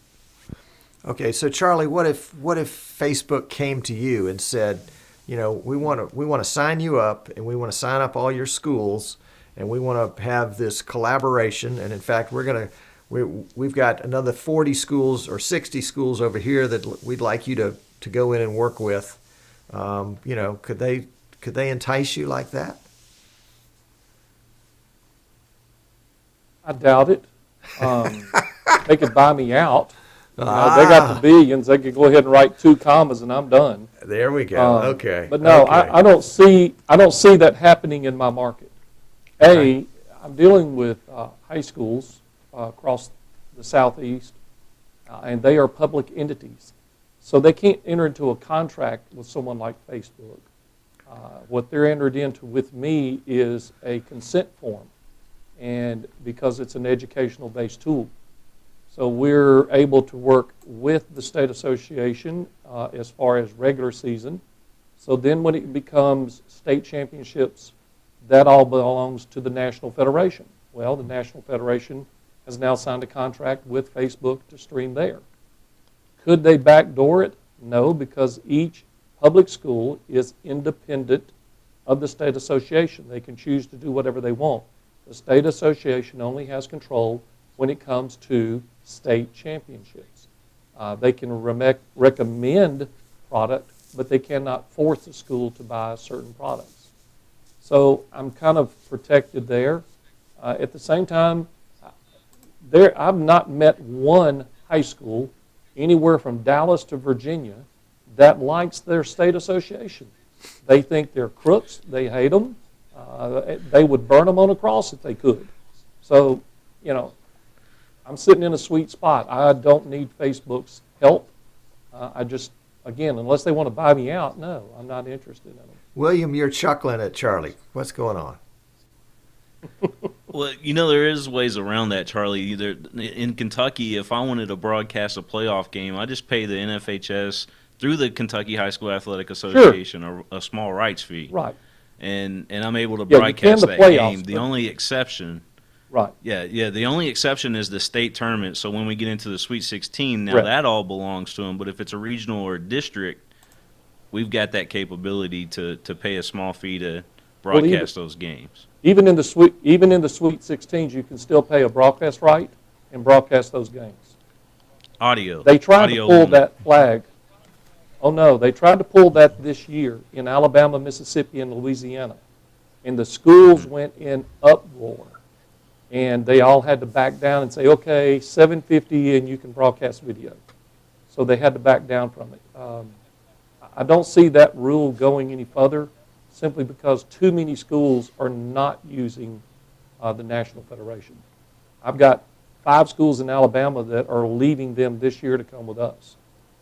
[SPEAKER 1] Okay, so Charlie, what if Facebook came to you and said, you know, we want to sign you up, and we want to sign up all your schools, and we want to have this collaboration, and in fact we've got another 40 schools or 60 schools over here that we'd like you to go in and work with. You know, could they entice you like that?
[SPEAKER 3] I doubt it. They could buy me out. You know, they got the billions. They could go ahead and write 2 commas, and I'm done.
[SPEAKER 1] There we go. Okay.
[SPEAKER 3] But no,
[SPEAKER 1] okay.
[SPEAKER 3] I don't see that happening in my market. I'm dealing with high schools across the Southeast, and they are public entities. So they can't enter into a contract with someone like Facebook. What they're entered into with me is a consent form, and because it's an educational-based tool. So we're able to work with the state association as far as regular season. So then when it becomes state championships, that all belongs to the National Federation. Well, the National Federation has now signed a contract with Facebook to stream there. Could they backdoor it? No, because each public school is independent of the state association. They can choose to do whatever they want. The state association only has control when it comes to state championships. They can recommend product, but they cannot force a school to buy certain products. So I'm kind of protected there. At the same time, I've not met one high school anywhere from Dallas to Virginia that likes their state association. They think they're crooks. They hate them. They would burn them on a cross if they could. So, I'm sitting in a sweet spot. I don't need Facebook's help. Again, unless they want to buy me out, no, I'm not interested in them.
[SPEAKER 1] William, you're chuckling at Charlie. What's going on?
[SPEAKER 5] Well, there is ways around that, Charlie. Either in Kentucky, if I wanted to broadcast a playoff game, I just pay the NFHS through the Kentucky High School Athletic Association a small rights fee.
[SPEAKER 3] Right.
[SPEAKER 5] And I'm able to
[SPEAKER 3] Yeah,
[SPEAKER 5] broadcast
[SPEAKER 3] the
[SPEAKER 5] that
[SPEAKER 3] playoffs,
[SPEAKER 5] game. The
[SPEAKER 3] but-
[SPEAKER 5] only exception,
[SPEAKER 3] Right.
[SPEAKER 5] yeah, the only exception is the state tournament. So when we get into the Sweet 16, now
[SPEAKER 3] Correct.
[SPEAKER 5] that all belongs to them. But if it's a regional or a district, we've got that capability to pay a small fee to broadcast those games.
[SPEAKER 3] Even in the Sweet 16s, you can still pay a broadcast right and broadcast those games.
[SPEAKER 5] Audio.
[SPEAKER 3] They tried
[SPEAKER 5] Audio
[SPEAKER 3] to pull
[SPEAKER 5] only.
[SPEAKER 3] that flag. Oh no, they tried to pull that this year in Alabama, Mississippi, and Louisiana, and the schools went in uproar, and they all had to back down and say, okay, $750 and you can broadcast video. So they had to back down from it. I don't see that rule going any further, simply because too many schools are not using the National Federation. I've got 5 schools in Alabama that are leaving them this year to come with us.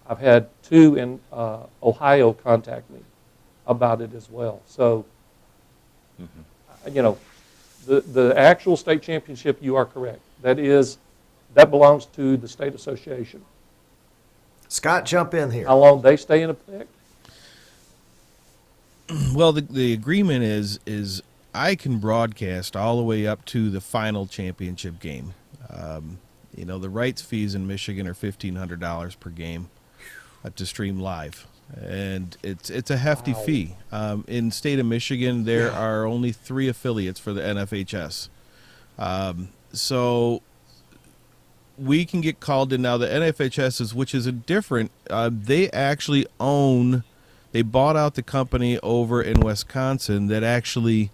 [SPEAKER 3] I've had 2 in Ohio contact me about it as well. So, the actual state championship, you are correct. That belongs to the state association.
[SPEAKER 1] Scott, jump in here.
[SPEAKER 3] How long they stay in effect?
[SPEAKER 6] Well, the agreement is I can broadcast all the way up to the final championship game. The rights fees in Michigan are $1,500 per game to stream live, and it's a hefty fee. In state of Michigan, there are only 3 affiliates for the NFHS, so we can get called in now. The NFHS which is a different. They actually own. They bought out the company over in Wisconsin that actually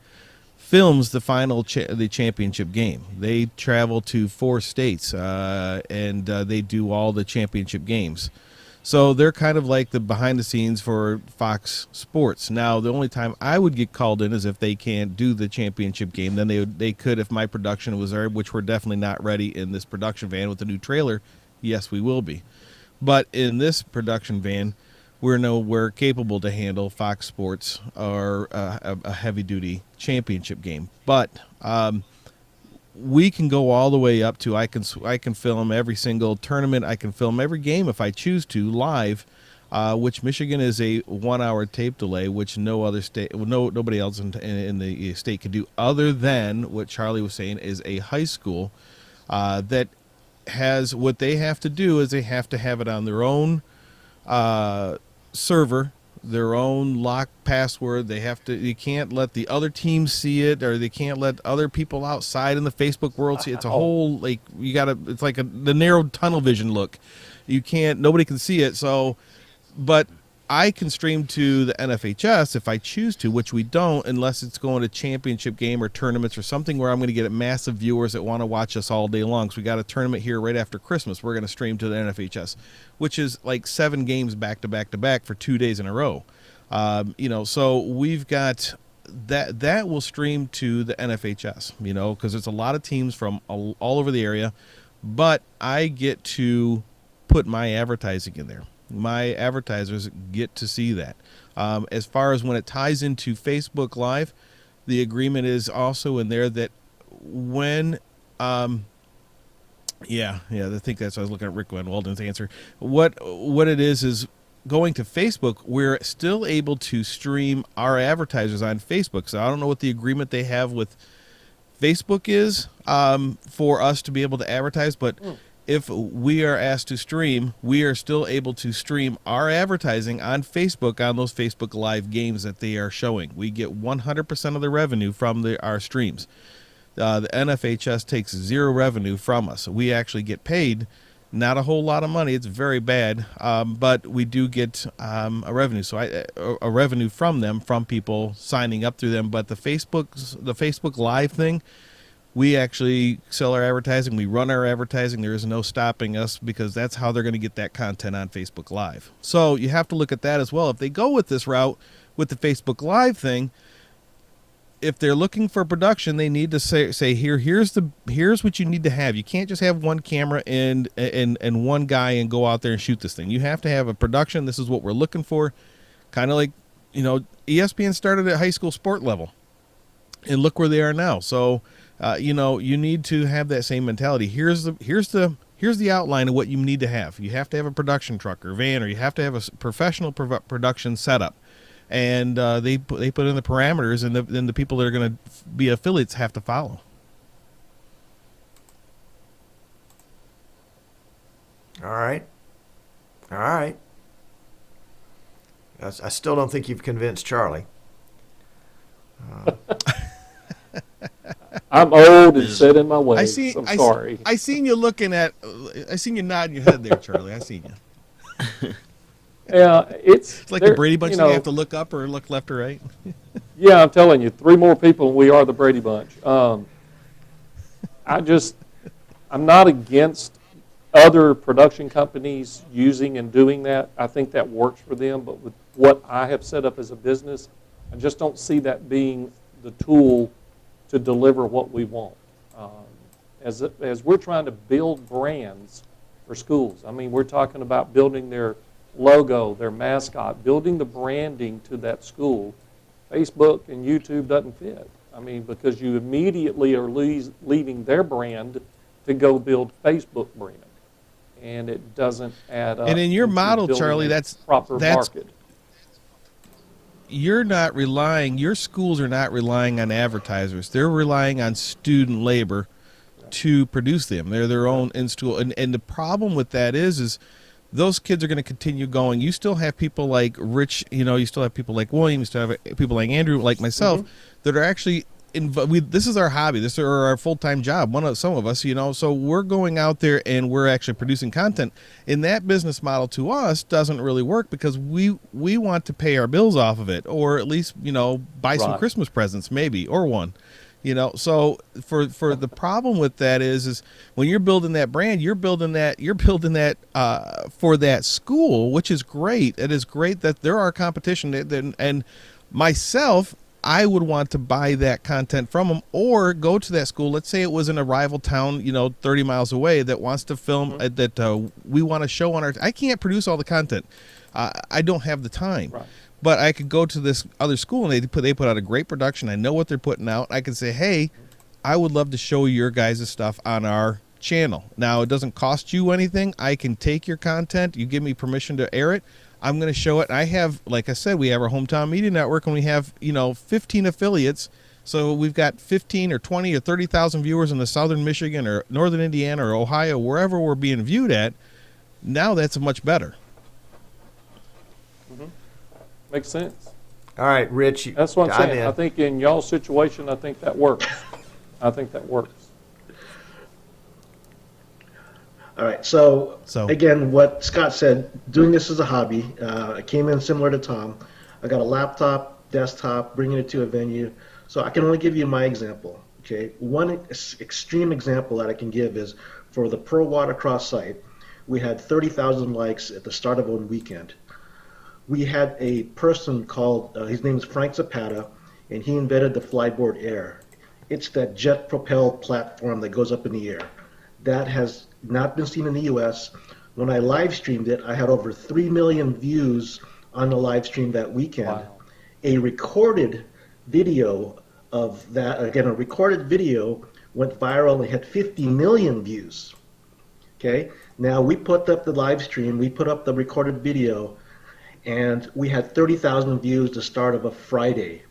[SPEAKER 6] films the final the championship game. They travel to 4 states and they do all the championship games. So they're kind of like the behind the scenes for Fox Sports. Now, the only time I would get called in is if they can't do the championship game. Then they could if my production was there, which we're definitely not ready in this production van with the new trailer. Yes, we will be. But in this production van, we're capable to handle Fox Sports or a heavy-duty championship game. But we can go all the way up to I can film every single tournament. I can film every game if I choose to live, which Michigan is a 1-hour tape delay, which no other state, nobody else in the state can do, other than what Charlie was saying is a high school that has what they have to do is they have to have it on their own server, their own lock password. You can't let the other teams see it, or they can't let other people outside in the Facebook world see it. It's a whole, it's like the narrow tunnel vision look. Nobody can see it. So, but I can stream to the NFHS if I choose to, which we don't unless it's going to championship game or tournaments or something where I'm going to get massive viewers that want to watch us all day long. So we got a tournament here right after Christmas. We're going to stream to the NFHS, which is like 7 games back to back to back for 2 days in a row. So we've got that will stream to the NFHS, because there's a lot of teams from all over the area, but I get to put my advertising in there. My advertisers get to see that. As far as when it ties into Facebook Live, the agreement is also in there that when, I think that's what I was looking at Rick Van Walden's answer. What it is going to Facebook, we're still able to stream our advertisers on Facebook. So I don't know what the agreement they have with Facebook is for us to be able to advertise, but if we are asked to stream, we are still able to stream our advertising on Facebook on those Facebook Live games that they are showing. We get 100% of the revenue from our streams. The NFHS takes zero revenue from us. We actually get paid, not a whole lot of money. It's very bad, but we do get a revenue. So a revenue from them, from people signing up through them. But the Facebook Live thing, we actually sell our advertising. We run our advertising. There is no stopping us because that's how they're going to get that content on Facebook Live. So you have to look at that as well. If they go with this route with the Facebook Live thing, if they're looking for production, they need to say here's what you need to have. You can't just have one camera and one guy and go out there and shoot this thing. You have to have a production. This is what we're looking for. Kind of like, ESPN started at high school sport level, and look where they are now. So, you need to have that same mentality. Here's the outline of what you need to have. You have to have a production truck or van, or you have to have a professional production setup. And they put in the parameters, and then the people that are going to be affiliates have to follow.
[SPEAKER 1] All right. I still don't think you've convinced Charlie.
[SPEAKER 3] I'm old and set in my ways. I'm sorry.
[SPEAKER 6] I seen you nodding your head there, Charlie. I seen you.
[SPEAKER 3] Yeah, it's
[SPEAKER 6] like the Brady Bunch. You have to look up or look left or right.
[SPEAKER 3] Yeah, I'm telling you, 3 more people, and we are the Brady Bunch. I'm not against other production companies using and doing that. I think that works for them, but with what I have set up as a business, I just don't see that being the tool to deliver what we want. As we're trying to build brands for schools, I mean, we're talking about building their logo, their mascot, building the branding to that school. Facebook and YouTube doesn't fit. I mean, because you immediately are leaving their brand to go build Facebook brand, and it doesn't add up.
[SPEAKER 6] And in your model, Charlie, that's
[SPEAKER 3] proper market.
[SPEAKER 6] Your schools are not relying on advertisers. They're relying on student labor to produce them. They're their own in-school. And the problem with that is those kids are going to continue going. You still have people like Rich, you still have people like William, you still have people like Andrew, like myself, that are actually this is our hobby. This is our full-time job. Some of us, so we're going out there and we're actually producing content. And that business model to us doesn't really work because we want to pay our bills off of it, or at least, buy some Christmas presents maybe, or one. So for the problem with that is when you're building that brand, you're building that for that school, which is great. It is great that there are competition, and myself, I would want to buy that content from them or go to that school. Let's say it was in a rival town, 30 miles away that wants to film that we want to show on our. I can't produce all the content. I don't have the time. Right. But I could go to this other school and they put out a great production. I know what they're putting out. I could say, hey, I would love to show your guys' stuff on our channel. Now, it doesn't cost you anything. I can take your content. You give me permission to air it. I'm going to show it. I have, like I said, we have our Hometown Media Network, and we have, 15 affiliates. So we've got 15 or 20 or 30,000 viewers in the southern Michigan or northern Indiana or Ohio, wherever we're being viewed at. Now that's much better.
[SPEAKER 3] Makes sense.
[SPEAKER 1] All right, Rich.
[SPEAKER 3] That's what I'm saying. I think in y'all's situation, I think that works.
[SPEAKER 4] All right. So again, what Scott said, doing this as a hobby, I came in similar to Tom. I got a laptop, desktop, bringing it to a venue. So I can only give you my example. Okay. One extreme example that I can give is for the Pro Watercross site, we had 30,000 likes at the start of one weekend. We had a person called, his name is Frank Zapata, and he invented the Flyboard Air. It's that jet-propelled platform that goes up in the air. That has not been seen in the U.S. When I live streamed it, I had over 3 million views on the live stream that weekend. Wow. A recorded video of that, again, a recorded video went viral and had 50 million views. Okay, now we put up the live stream, we put up the recorded video, and we had 30,000 views the start of a Friday.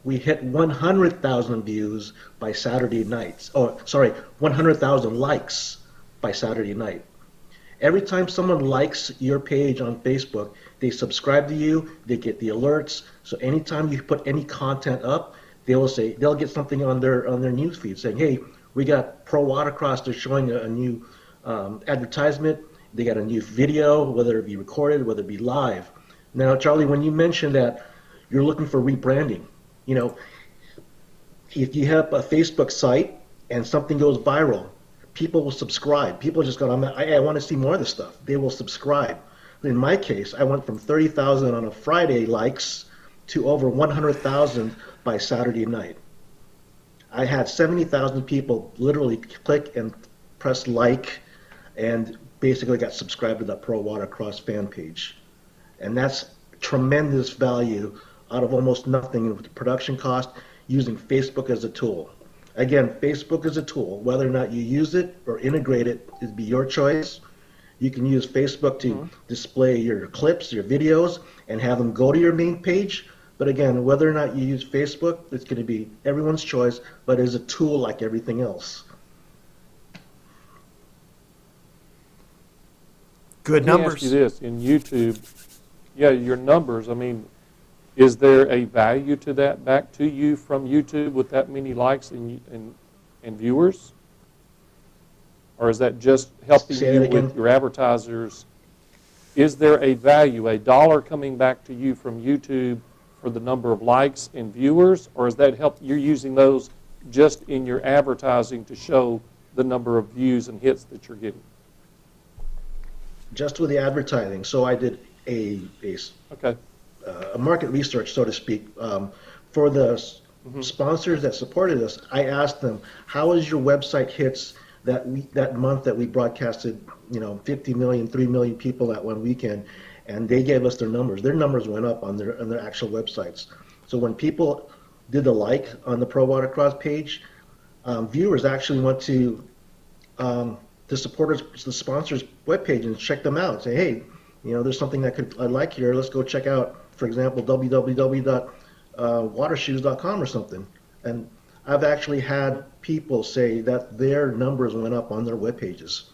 [SPEAKER 4] We hit 100,000 views by Saturday nights. 100,000 likes by Saturday night. Every time someone likes your page on Facebook, they subscribe to you, they get the alerts. So anytime you put any content up, they'll get something on their news feed saying, hey, we got Pro Watercross. They're showing a new advertisement. They got a new video, whether it be recorded, whether it be live. Now, Charlie, when you mentioned that you're looking for rebranding, you know, if you have a Facebook site and something goes viral, people will subscribe. People just go, I want to see more of this stuff. They will subscribe. In my case, I went from 30,000 on a Friday likes to over 100,000 by Saturday night. I had 70,000 people literally click and press like and basically got subscribed to that Pro Watercross fan page. And that's tremendous value out of almost nothing with the production cost using Facebook as a tool. Again, Facebook is a tool. Whether or not you use it or integrate it would be your choice. You can use Facebook to display your clips, your videos, and have them go to your main page. But again, whether or not you use Facebook, it's going to be everyone's choice, but it's a tool like everything else.
[SPEAKER 1] Good
[SPEAKER 3] Let me
[SPEAKER 1] numbers.
[SPEAKER 3] ask you this, in YouTube, yeah, your numbers, I mean, is there a value to that back to you from YouTube with that many likes and viewers? Or is that just helping
[SPEAKER 4] Say
[SPEAKER 3] you
[SPEAKER 4] that again.
[SPEAKER 3] with your advertisers? Is there a value, a dollar coming back to you from YouTube for the number of likes and viewers? Or is that you're using those just in your advertising to show the number of views and hits that you're getting?
[SPEAKER 4] Just with the advertising. So I did
[SPEAKER 3] Okay.
[SPEAKER 4] a market research, so to speak, for the sponsors that supported us. I asked them, how is your website hits that month that we broadcasted, 50 million, 3 million people that one weekend, and they gave us their numbers. Their numbers went up on their actual websites. So when people did the like on the Pro Watercross page, viewers actually went to the sponsors' webpage and check them out. Say, hey, there's something I like here. Let's go check out, for example, www.watershoes.com or something. And I've actually had people say that their numbers went up on their web pages.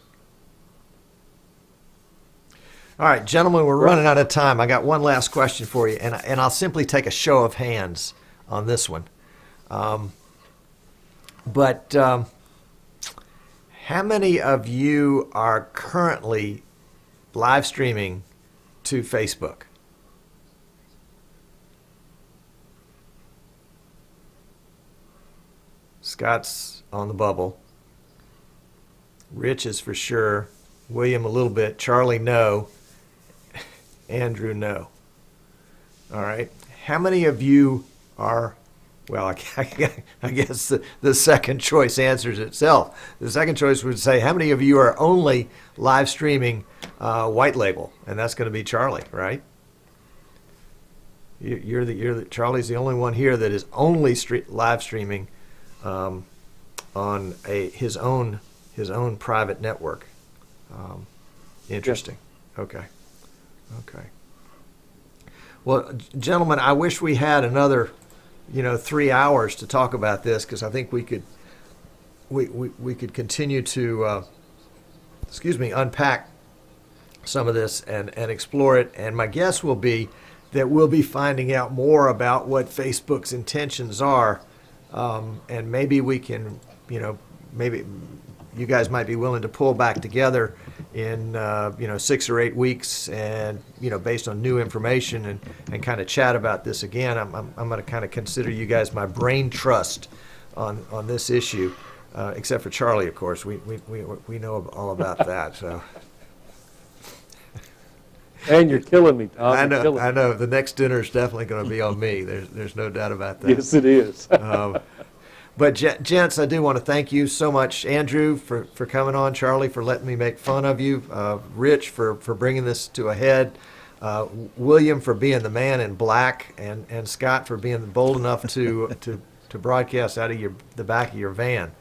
[SPEAKER 1] All right, gentlemen, we're running out of time. I got one last question for you, and I'll simply take a show of hands on this one. But how many of you are currently live streaming to Facebook? Scott's on the bubble. Rich is for sure. William a little bit. Charlie, no. Andrew, no. All right. How many of you are, well, I guess the second choice answers itself. The second choice would say, how many of you are only live streaming white label? And that's going to be Charlie, right? Charlie's the only one here that is only live streaming on his own private network. Interesting. Okay. Well, gentlemen, I wish we had another, 3 hours to talk about this, because I think we could continue to, unpack some of this and explore it. And my guess will be that we'll be finding out more about what Facebook's intentions are. And maybe we can, maybe you guys might be willing to pull back together in, 6 or 8 weeks and, based on new information and kind of chat about this again. I'm going to kind of consider you guys my brain trust on this issue, except for Charlie, of course. We know all about that. So.
[SPEAKER 3] And you're killing me, Tom.
[SPEAKER 1] I know. The next dinner is definitely going to be on me. There's no doubt about that.
[SPEAKER 3] Yes, it is.
[SPEAKER 1] But gents, I do want to thank you so much, Andrew, for coming on, Charlie, for letting me make fun of you, Rich, for bringing this to a head, William, for being the man in black, and Scott, for being bold enough to broadcast out of the back of your van.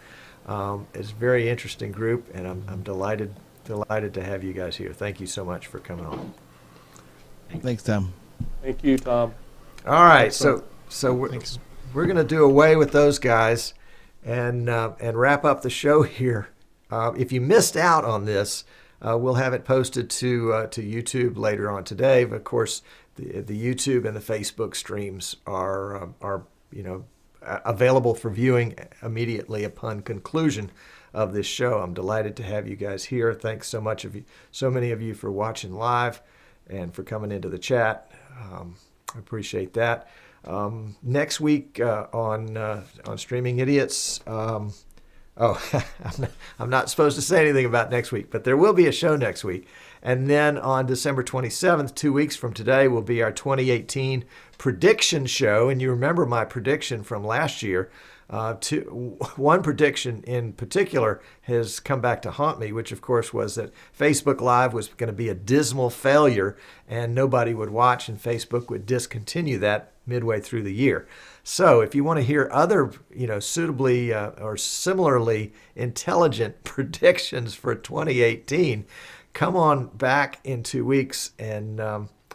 [SPEAKER 1] It's a very interesting group, and I'm delighted to have you guys here. Thank you so much for coming on.
[SPEAKER 6] Thanks, Tom.
[SPEAKER 3] Thank you, Tom.
[SPEAKER 1] All right, so we're going to do away with those guys and wrap up the show here. If you missed out on this, we'll have it posted to YouTube later on today. But of course, the YouTube and the Facebook streams are available for viewing immediately upon conclusion of this show. I'm delighted to have you guys here. Thanks so much so many of you for watching live and for coming into the chat. I appreciate that. Next week on Streaming Idiots. I'm not supposed to say anything about next week, but there will be a show next week. And then on December 27th, 2 weeks from today, will be our 2018 prediction show. And you remember my prediction from last year. One prediction in particular has come back to haunt me, which of course was that Facebook Live was going to be a dismal failure and nobody would watch, and Facebook would discontinue that midway through the year. So if you want to hear other, suitably or similarly intelligent predictions for 2018, come on back in 2 weeks, and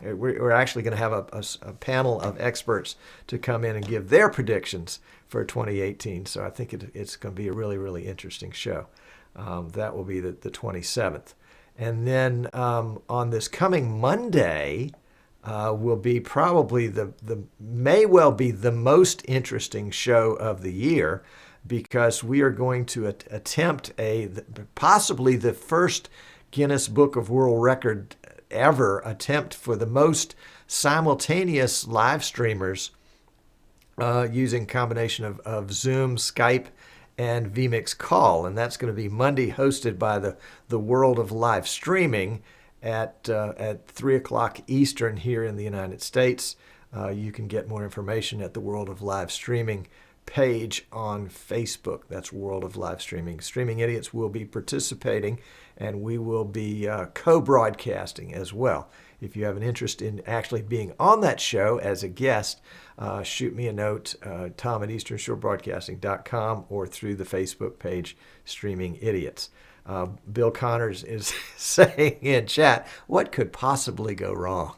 [SPEAKER 1] we're actually going to have a panel of experts to come in and give their predictions for 2018. So I think it's going to be a really, really interesting show. That will be the 27th. And then on this coming Monday will be probably may well be the most interesting show of the year, because we are going to attempt possibly the first Guinness Book of World Record ever attempt for the most simultaneous live streamers using combination of Zoom, Skype, and vMix Call. And that's going to be Monday, hosted by the World of Live Streaming at 3 o'clock Eastern here in the United States. You can get more information at the World of Live Streaming page on Facebook. That's World of Live Streaming. Streaming Idiots will be participating, and we will be co-broadcasting as well. If you have an interest in actually being on that show as a guest, shoot me a note, tom@easternshorebroadcasting.com, or through the Facebook page, Streaming Idiots. Bill Connors is saying in chat, what could possibly go wrong?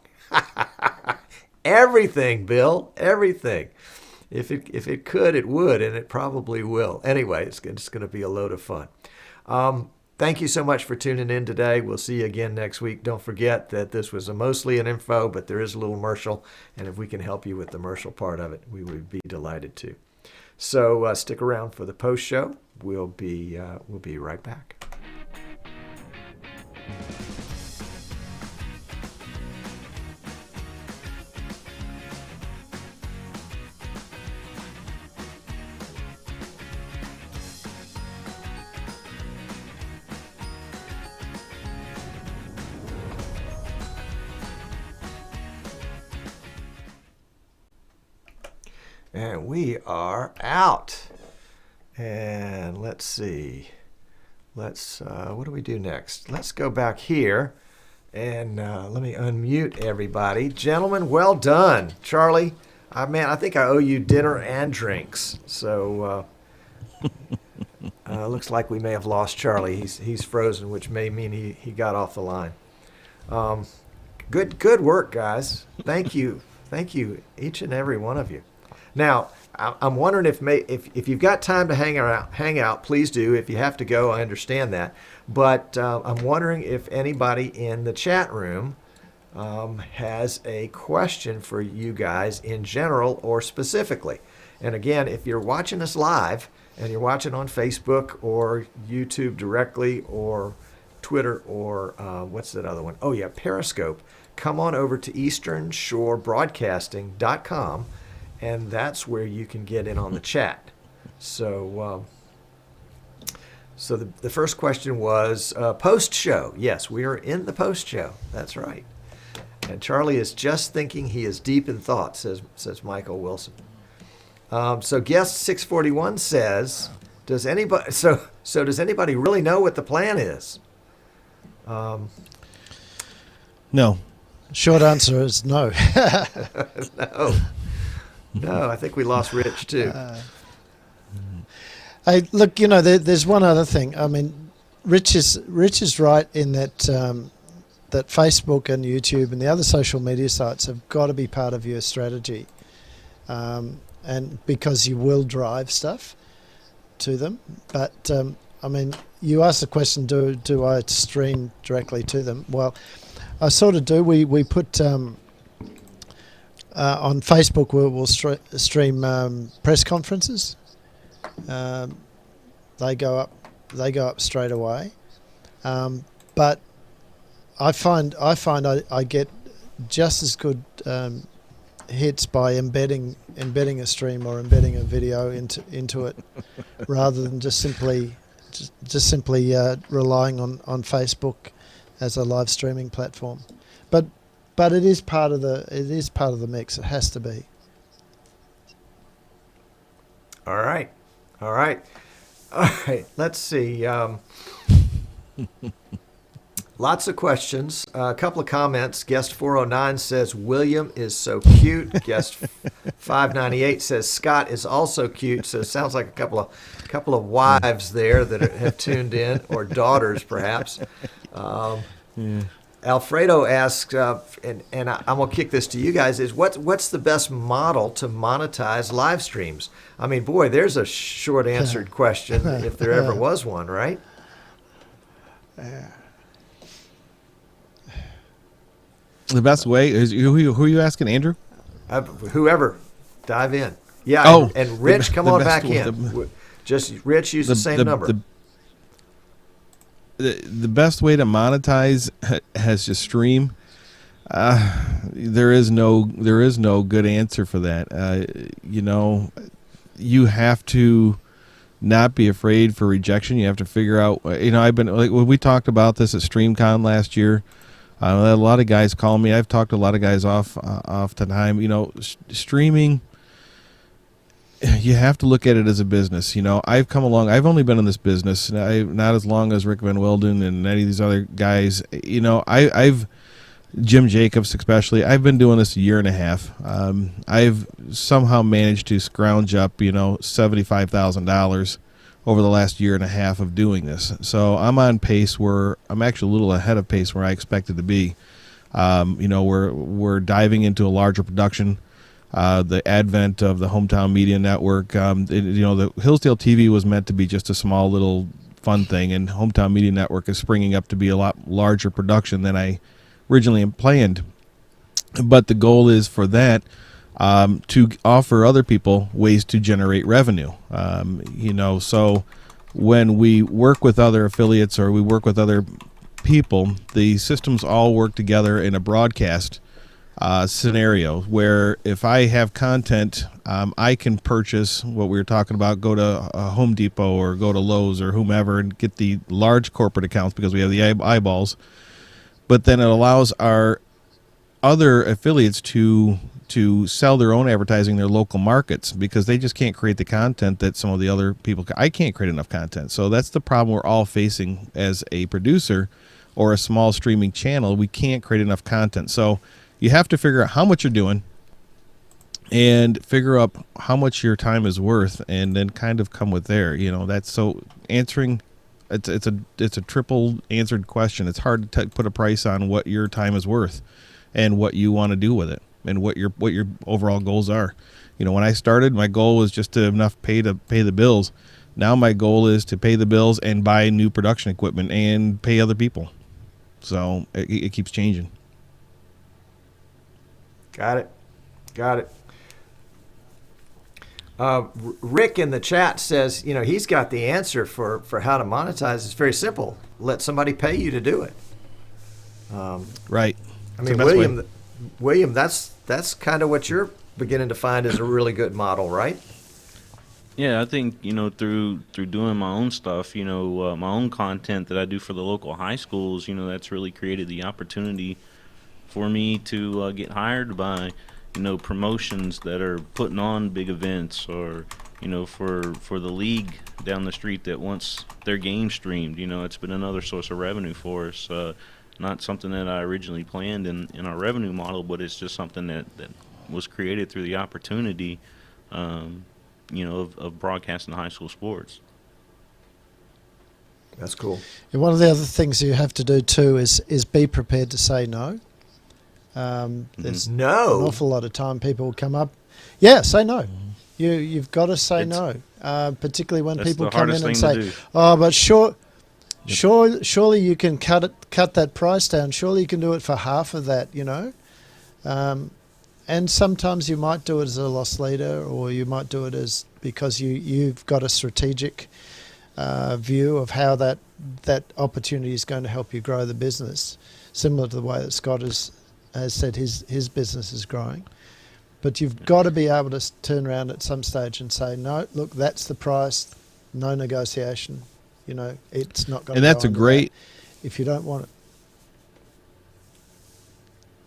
[SPEAKER 1] Everything, Bill, everything. If it could, it would, and it probably will. Anyway, it's going to be a load of fun. Thank you so much for tuning in today. We'll see you again next week. Don't forget that this was mostly an info, but there is a little commercial, and if we can help you with the commercial part of it, we would be delighted to. So stick around for the post show. We'll be right back. And we are out. And let's see. What do we do next? Let's go back here and let me unmute everybody. Gentlemen, well done. Charlie, I think I owe you dinner and drinks. So looks like we may have lost Charlie. He's frozen, which may mean he got off the line. Good work, guys. Thank you, each and every one of you. Now, I'm wondering if you've got time to hang out, please do. If you have to go, I understand that. But I'm wondering if anybody in the chat room has a question for you guys in general or specifically. And again, if you're watching us live and you're watching on Facebook or YouTube directly or Twitter or what's that other one? Oh, yeah, Periscope. Come on over to easternshorebroadcasting.com. And that's where you can get in on the chat. So the first question was post-show. Yes, we are in the post-show. That's right. And Charlie is just thinking he is deep in thought, says Michael Wilson. So guest 641 says, does anybody really know what the plan is?
[SPEAKER 6] No.
[SPEAKER 2] Short answer is no.
[SPEAKER 1] No, I think we lost Rich too.
[SPEAKER 2] Hey, look, there's one other thing. I mean, Rich is right in that that Facebook and YouTube and the other social media sites have got to be part of your strategy, and because you will drive stuff to them. But I mean, you asked the question: Do I stream directly to them? Well, I sort of do. We put on Facebook, we'll stream press conferences. They go up straight away. But I find I get just as good hits by embedding a stream or embedding a video into it, rather than just simply relying on Facebook as a live streaming platform. But it is part of the mix. It has to be.
[SPEAKER 1] All right. Let's see. Lots of questions. A couple of comments. Guest 409 says William is so cute. Guest 598 says Scott is also cute. So it sounds like a couple of wives there that have tuned in, or daughters perhaps. Alfredo asks, and I'm gonna kick this to you guys: is what's the best model to monetize live streams? I mean, boy, there's a short answered question if there ever was one, right?
[SPEAKER 6] The best way is who are you asking, Andrew?
[SPEAKER 1] Whoever, dive in. Yeah.
[SPEAKER 6] Oh,
[SPEAKER 1] and Rich, come on back
[SPEAKER 6] way-
[SPEAKER 1] in. Just Rich, use the same number.
[SPEAKER 6] The best way to monetize has to stream. There is no good answer for that. You have to not be afraid for rejection. You have to figure out. I've been like when we talked about this at StreamCon last year. A lot of guys call me. I've talked to a lot of guys off the time. Streaming. You have to look at it as a business. I've come along. I've only been in this business not as long as Rick Van Wilden and any of these other guys. I've Jim Jacobs especially. I've been doing this a year and a half. I've somehow managed to scrounge up $75,000 over the last year and a half of doing this. So I'm on pace where I'm actually a little ahead of pace where I expected to be. We're diving into a larger production. The advent of the Hometown Media Network, the Hillsdale TV was meant to be just a small little fun thing, and Hometown Media Network is springing up to be a lot larger production than I originally planned. But the goal is for that to offer other people ways to generate revenue. So when we work with other affiliates or we work with other people, the systems all work together in a broadcast scenario where if I have content, I can purchase what we were talking about, go to Home Depot or go to Lowe's or whomever and get the large corporate accounts because we have the eyeballs. But then it allows our other affiliates to sell their own advertising in their local markets because they just can't create the content that some of the other people I can't create enough content. So that's the problem we're all facing as a producer or a small streaming channel. We can't create enough content. So you have to figure out how much you're doing and figure out how much your time is worth and then kind of come with there. That's so answering. It's a triple answered question. It's hard to put a price on what your time is worth and what you want to do with it and what your overall goals are. When I started, my goal was just to enough pay the bills. Now my goal is to pay the bills and buy new production equipment and pay other people. So it keeps changing.
[SPEAKER 1] Got it. Rick in the chat says, he's got the answer for how to monetize. It's very simple. Let somebody pay you to do it.
[SPEAKER 6] Right.
[SPEAKER 1] I mean, William, that's kind of what you're beginning to find is a really good model, right?
[SPEAKER 5] Yeah, I think, through doing my own stuff, my own content that I do for the local high schools, that's really created the opportunity for me to get hired by, promotions that are putting on big events or, for the league down the street that wants their game streamed. It's been another source of revenue for us. Not something that I originally planned in our revenue model, but it's just something that was created through the opportunity, of broadcasting high school sports.
[SPEAKER 1] That's cool.
[SPEAKER 2] And one of the other things you have to do too is be prepared to say no. There's an awful lot of time people will come up. Yeah, say no. You've got to say no, particularly when people come in and say, "Oh, but surely you can cut that price down. Surely you can do it for half of that." and sometimes you might do it as a loss leader, or you might do it as because you've got a strategic view of how that opportunity is going to help you grow the business, similar to the way that Scott has said his business is growing. But you've got to be able to turn around at some stage and say, no, look, that's the price, no negotiation. You know, it's not going to.
[SPEAKER 6] And that's
[SPEAKER 2] go
[SPEAKER 6] a
[SPEAKER 2] under
[SPEAKER 6] great.
[SPEAKER 2] that if you don't want it.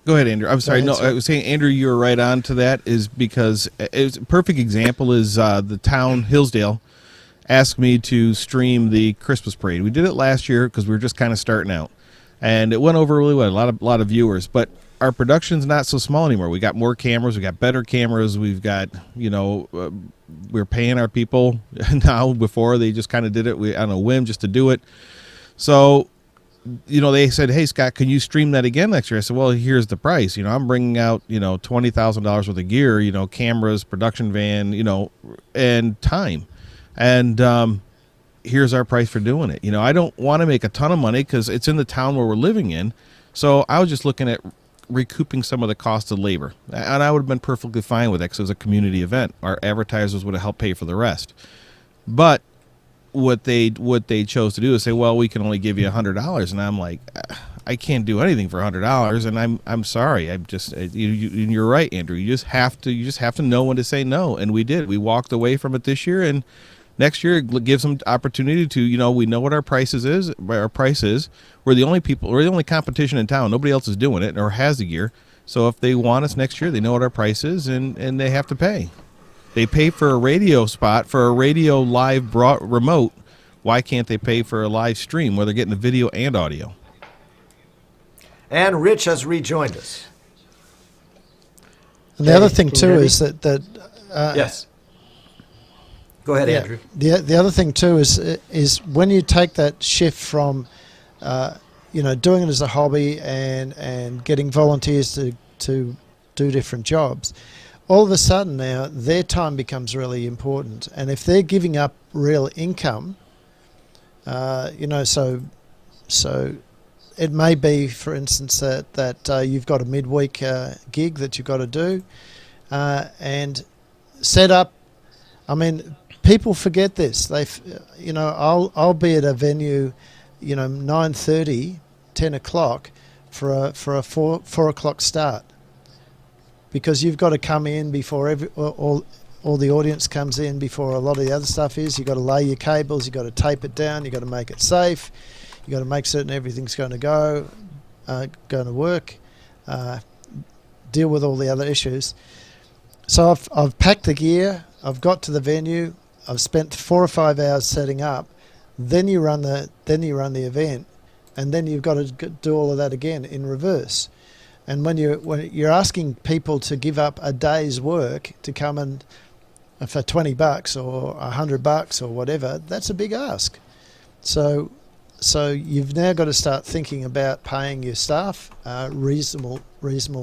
[SPEAKER 6] Go ahead, Andrew. I'm sorry.
[SPEAKER 2] ahead,
[SPEAKER 6] No,
[SPEAKER 2] sir.
[SPEAKER 6] I was saying, Andrew, you were right on to that. Is because it's a perfect example is the town Hillsdale asked me to stream the Christmas parade. We did it last year because we were just kind of starting out, and it went over really well. A lot of viewers, but our production's not so small anymore. We got more cameras. We got better cameras. We've got we're paying our people now. Before they just kind of did it on a whim just to do it. So. They said, "Hey, Scott, can you stream that again next year?" I said, "Well, here's the price. I'm bringing out, $20,000 worth of gear, cameras, production van, and time. And here's our price for doing it. I don't want to make a ton of money because it's in the town where we're living in. So I was just looking at recouping some of the cost of labor. And I would have been perfectly fine with it because it was a community event. Our advertisers would have helped pay for the rest. But what they chose to do is say, well, we can only give you $100, and I'm like, I can't do anything for $100, and I'm sorry. I'm just you're right, Andrew. You just have to know when to say no, and we did. We walked away from it this year, and next year it gives them opportunity to we know what our price is. We're the only competition in town. Nobody else is doing it or has the gear. So if they want us next year, they know what our price is, and they have to pay. They pay for a radio spot, for a radio live remote. Why can't they pay for a live stream where they're getting the video and audio?
[SPEAKER 1] And Rich has rejoined us.
[SPEAKER 2] And the
[SPEAKER 1] Hey,
[SPEAKER 2] other thing
[SPEAKER 1] can you
[SPEAKER 2] too
[SPEAKER 1] hear me?
[SPEAKER 2] is that
[SPEAKER 1] Yes. Go ahead, Andrew.
[SPEAKER 2] The other thing too is when you take that shift from doing it as a hobby and getting volunteers to do different jobs, all of a sudden now their time becomes really important. And if they're giving up real income, so it may be, for instance, that you've got a midweek gig that you've got to do and set up. I mean, people forget this. I'll be at a venue, 9:30, 10 o'clock for a 4 o'clock start. Because you've got to come in before all the audience comes in, before a lot of the other stuff is. You've got to lay your cables, you've got to tape it down, you've got to make it safe, you've got to make certain everything's going to work, deal with all the other issues. So I've packed the gear, I've got to the venue, I've spent 4 or 5 hours setting up, then you run the event, and then you've got to do all of that again in reverse. And when you're asking people to give up a day's work to come and for $20 or $100 or whatever, that's a big ask. So you've now got to start thinking about paying your staff reasonable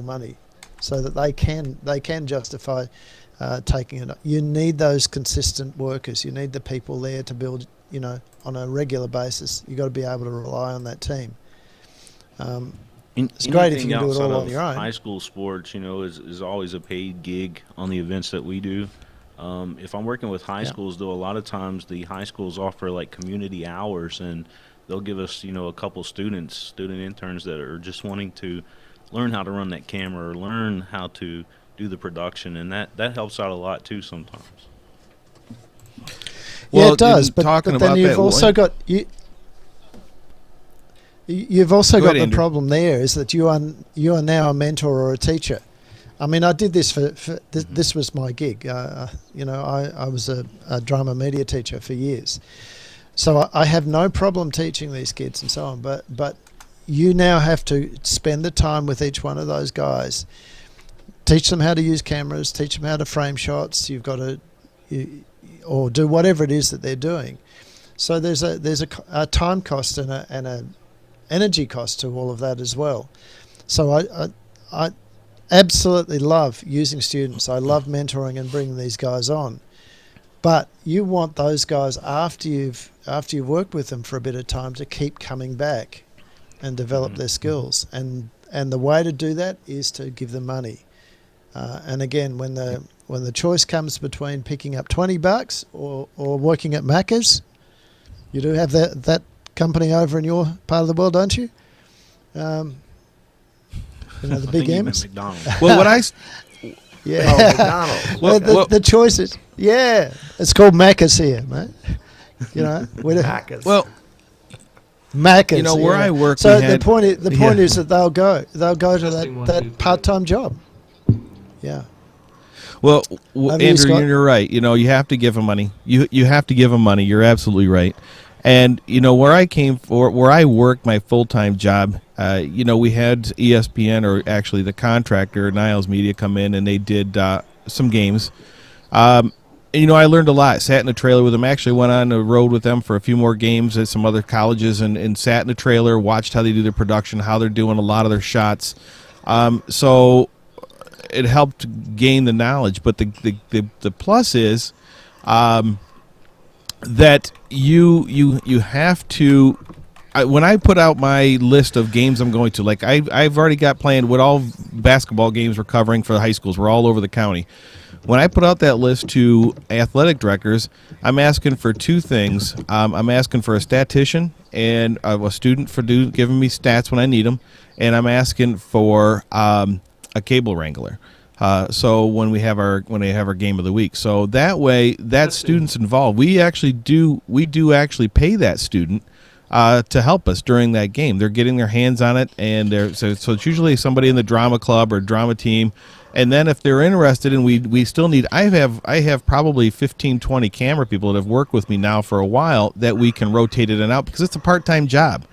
[SPEAKER 2] money, so that they can justify taking it. You need those consistent workers. You need the people there to build. On a regular basis, you've got to be able to rely on that team. It's great if you can do it all on your own.
[SPEAKER 5] High school sports, is always a paid gig on the events that we do. If I'm working with high schools, though, a lot of times the high schools offer like community hours, and they'll give us, a couple student interns that are just wanting to learn how to run that camera or learn how to do the production, and that helps out a lot too sometimes.
[SPEAKER 2] Yeah, it does. But
[SPEAKER 6] talking
[SPEAKER 2] then
[SPEAKER 6] about
[SPEAKER 2] you've
[SPEAKER 6] that,
[SPEAKER 2] also got You've also
[SPEAKER 6] Go
[SPEAKER 2] got
[SPEAKER 6] ahead,
[SPEAKER 2] the
[SPEAKER 6] Andrew.
[SPEAKER 2] problem there is that you are now a mentor or a teacher. I mean, I did this this was my gig. I was a drama media teacher for years, so I have no problem teaching these kids and so on. But you now have to spend the time with each one of those guys, teach them how to use cameras, teach them how to frame shots. You've got to, or do whatever it is that they're doing. So there's a time cost and a energy cost to all of that as well. So I absolutely love using students. I love mentoring and bringing these guys on. But you want those guys after you've worked with them for a bit of time to keep coming back and develop their skills. And the way to do that is to give them money. And again, when the choice comes between picking up $20 or working at Macca's, you do have that company over in your part of the world, don't you? The
[SPEAKER 5] I
[SPEAKER 2] big
[SPEAKER 5] think you meant
[SPEAKER 2] M's.
[SPEAKER 5] McDonald's.
[SPEAKER 6] Well, what I
[SPEAKER 2] Yeah.
[SPEAKER 1] Oh, McDonald's.
[SPEAKER 2] Well,
[SPEAKER 1] Okay.
[SPEAKER 2] the choices. Yeah, it's called Macca's here, mate. We don't,
[SPEAKER 1] Macca's.
[SPEAKER 6] well,
[SPEAKER 2] Macca's.
[SPEAKER 6] where
[SPEAKER 2] yeah.
[SPEAKER 6] I work,
[SPEAKER 2] So
[SPEAKER 6] we
[SPEAKER 2] the
[SPEAKER 6] had-
[SPEAKER 2] point
[SPEAKER 6] yeah.
[SPEAKER 2] is that they'll go to
[SPEAKER 7] Testing, one, two,
[SPEAKER 2] that
[SPEAKER 7] three.
[SPEAKER 2] part-time job. Yeah.
[SPEAKER 6] Well,
[SPEAKER 2] Over you,
[SPEAKER 6] Andrew,
[SPEAKER 2] Scott.
[SPEAKER 6] you're right. You have to give them money. You have to give them money. You're absolutely right. And where I work my full-time job, we had ESPN, or actually the contractor Niles Media, come in and they did some games. And, I learned a lot. Sat in a trailer with them. Actually went on the road with them for a few more games at some other colleges and sat in a trailer, watched how they do their production, how they're doing a lot of their shots. So it helped gain the knowledge. But the plus is that you have to. When I put out my list of games I'm going to, like I've already got planned what all basketball games we're covering for the high schools. We're all over the county. When I put out that list to athletic directors, I'm asking for two things. I'm asking for a statistician and a student for giving me stats when I need them, and I'm asking for a cable wrangler. So when we have our game of the week, so that way that student's involved. We do actually pay that student to help us during that game. They're getting their hands on it, and so it's usually somebody in the drama club or drama team. And then if they're interested, and we still need, I have probably 15, 20 camera people that have worked with me now for a while that we can rotate it in and out because it's a part-time job.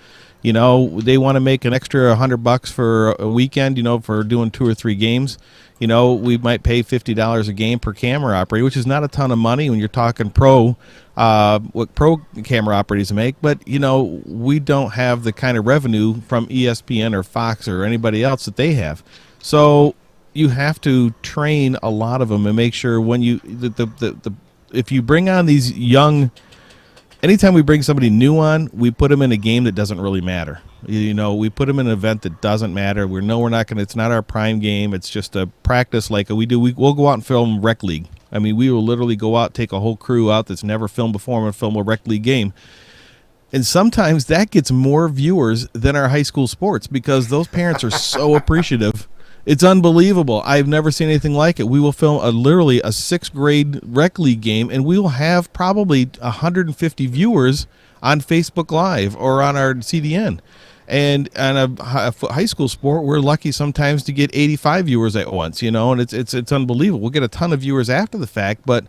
[SPEAKER 6] They want to make an extra $100 for a weekend, for doing 2 or 3 games. We might pay $50 a game per camera operator, which is not a ton of money when you're talking what pro camera operators make. But, we don't have the kind of revenue from ESPN or Fox or anybody else that they have. So you have to train a lot of them and make sure when if you bring on these young. Anytime we bring somebody new on, we put them in a game that doesn't really matter. We put them in an event that doesn't matter. We're not going to. It's not our prime game. It's just a practice like we do. We'll go out and film rec league. I mean, we will literally go out, take a whole crew out that's never filmed before, and film a rec league game. And sometimes that gets more viewers than our high school sports because those parents are so appreciative. It's unbelievable. I've never seen anything like it. We will film literally a 6th grade rec league game, and we will have probably 150 viewers on Facebook Live or on our CDN. And on a high school sport, we're lucky sometimes to get 85 viewers at once, and it's unbelievable. We'll get a ton of viewers after the fact, but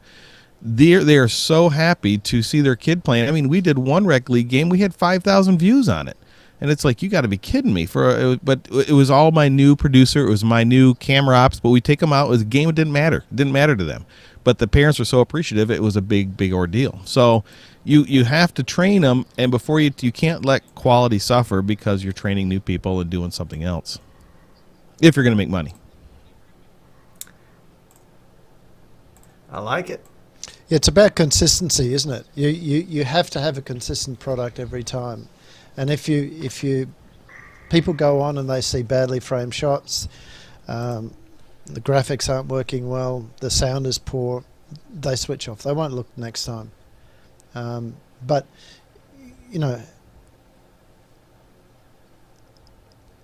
[SPEAKER 6] they are so happy to see their kid playing. I mean, we did one rec league game. We had 5,000 views on it. And it's like, you got to be kidding me. But it was all my new producer. It was my new camera ops. But we take them out. It was a game. It didn't matter. It didn't matter to them. But the parents were so appreciative. It was a big, big ordeal. So you have to train them. And before you can't let quality suffer because you're training new people and doing something else. If you're going to make money.
[SPEAKER 1] I like it.
[SPEAKER 2] It's about consistency, isn't it? You have to have a consistent product every time. And if people go on and they see badly framed shots, the graphics aren't working well, the sound is poor, they switch off. They won't look next time. But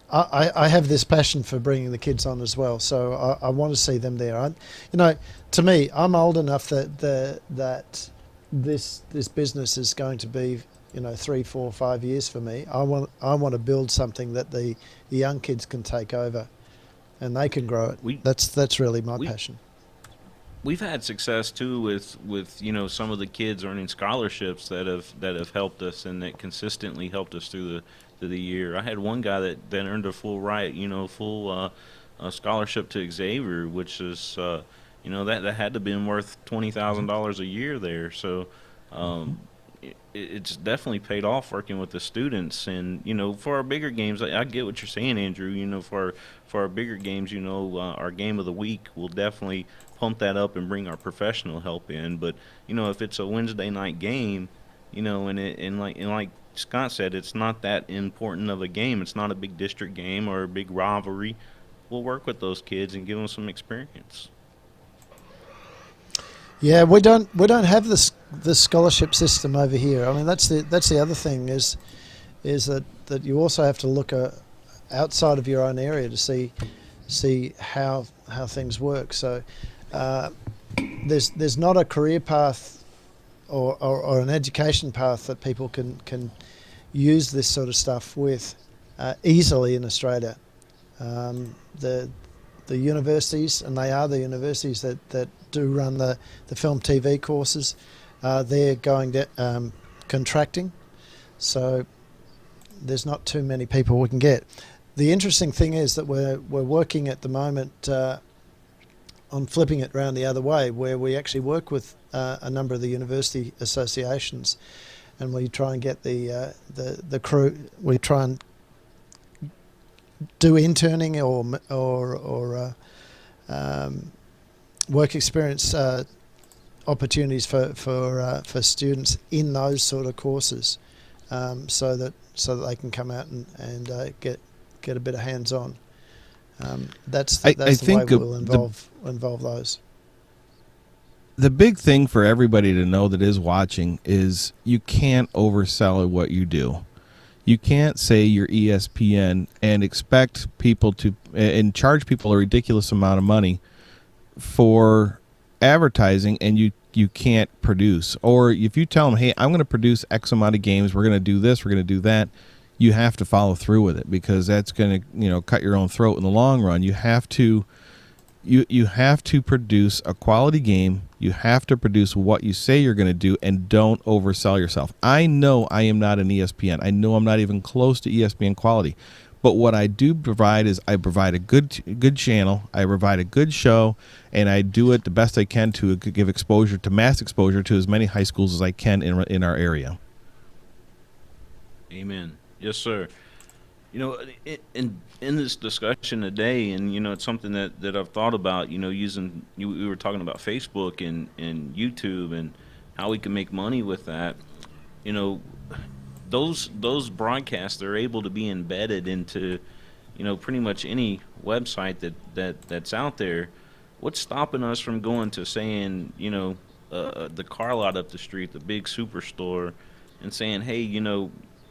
[SPEAKER 2] I have this passion for bringing the kids on as well, so I want to see them there. To me, I'm old enough that this business is going to be 3, 4, 5 years for me. I want to build something that the young kids can take over, and they can grow it. That's really my passion.
[SPEAKER 5] We've had success too with some of the kids earning scholarships that have helped us and that consistently helped us through the year. I had one guy that earned a full scholarship to Xavier, which is that had to been worth $20,000 a year there. So. It's definitely paid off working with the students, and for our bigger games, I get what you're saying, Andrew. For our bigger games, our game of the week will definitely pump that up and bring our professional help in. But if it's a Wednesday night game, and like Scott said, it's not that important of a game. It's not a big district game or a big rivalry. we'll work with those kids and give them some experience.
[SPEAKER 2] Yeah, we don't have this scholarship system over here. I mean, that's the other thing is that you also have to look outside of your own area to see how things work. So there's not a career path or an education path that people can use this sort of stuff with easily in Australia. The universities, and they are the universities that do run the film TV courses, they're going to contracting, so there's not too many people we can get. The interesting thing is that we're working at the moment on flipping it around the other way, where we actually work with a number of the university associations, and we try and get the crew. We try and do interning or work experience opportunities for students in those sort of courses, so that they can come out and get a bit of hands on. That's the
[SPEAKER 6] think
[SPEAKER 2] way we'll involve those.
[SPEAKER 6] The big thing for everybody to know that is watching is you can't oversell what you do. You can't say you're ESPN and expect people to and charge people a ridiculous amount of money for advertising, and you can't produce. Or if you tell them, hey, I'm going to produce X amount of games, we're going to do this, we're going to do that, you have to follow through with it, because that's going to cut your own throat in the long run. You have to produce a quality game. You have to produce what you say you're going to do, and don't oversell yourself. I know I am not an ESPN. I know I'm not even close to ESPN quality. But what I do provide is I provide a good channel, I provide a good show, and I do it the best I can to give mass exposure to as many high schools as I can in our area.
[SPEAKER 5] Amen. Yes, sir. In this discussion today, and it's something that I've thought about. Using we were talking about Facebook and YouTube and how we can make money with that. Those broadcasts, they're able to be embedded into pretty much any website that's out there. What's stopping us from going to saying the car lot up the street, the big superstore, and saying, hey,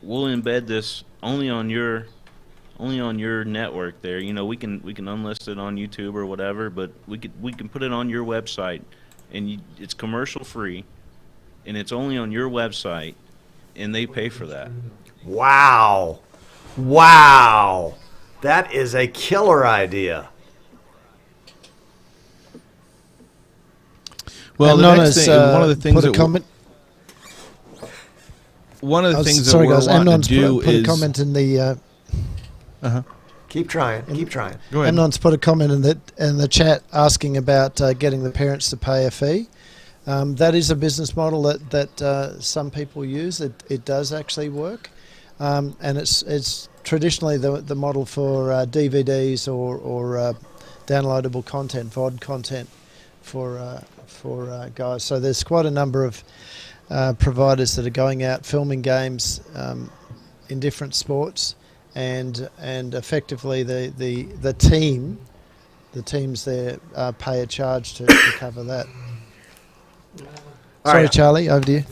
[SPEAKER 5] we'll embed this only on your network there. We can unlist it on YouTube or whatever, but we can put it on your website, and it's commercial free, and it's only on your website, and they pay for that.
[SPEAKER 1] Wow. That is a killer idea.
[SPEAKER 6] Well, the next thing, one of the things
[SPEAKER 2] put a comment.
[SPEAKER 6] One of the things that
[SPEAKER 2] sorry,
[SPEAKER 6] we're
[SPEAKER 2] guys.
[SPEAKER 6] wanting
[SPEAKER 2] Amnon's
[SPEAKER 6] to do
[SPEAKER 2] put
[SPEAKER 6] is
[SPEAKER 2] a comment in the.
[SPEAKER 1] Keep trying.
[SPEAKER 6] Go ahead.
[SPEAKER 2] Amnon's put a comment in the chat asking about getting the parents to pay a fee. That is a business model that some people use. It does actually work, and it's traditionally the model for DVDs or downloadable content, VOD content for guys. So there's quite a number of providers that are going out filming games in different sports, and effectively the teams there pay a charge to cover that. Sorry,
[SPEAKER 1] right.
[SPEAKER 2] Charlie, over to you.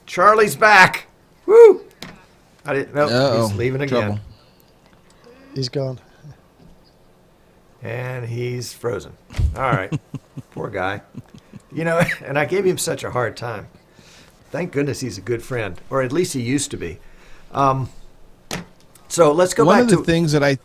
[SPEAKER 1] Charlie's back. Woo! I didn't know.
[SPEAKER 6] Uh-oh.
[SPEAKER 1] He's leaving again.
[SPEAKER 6] Trouble.
[SPEAKER 2] He's gone.
[SPEAKER 1] And he's frozen. All right. Poor guy. And I gave him such a hard time. Thank goodness he's a good friend, or at least he used to be. So let's go back to...
[SPEAKER 6] One of the things that I...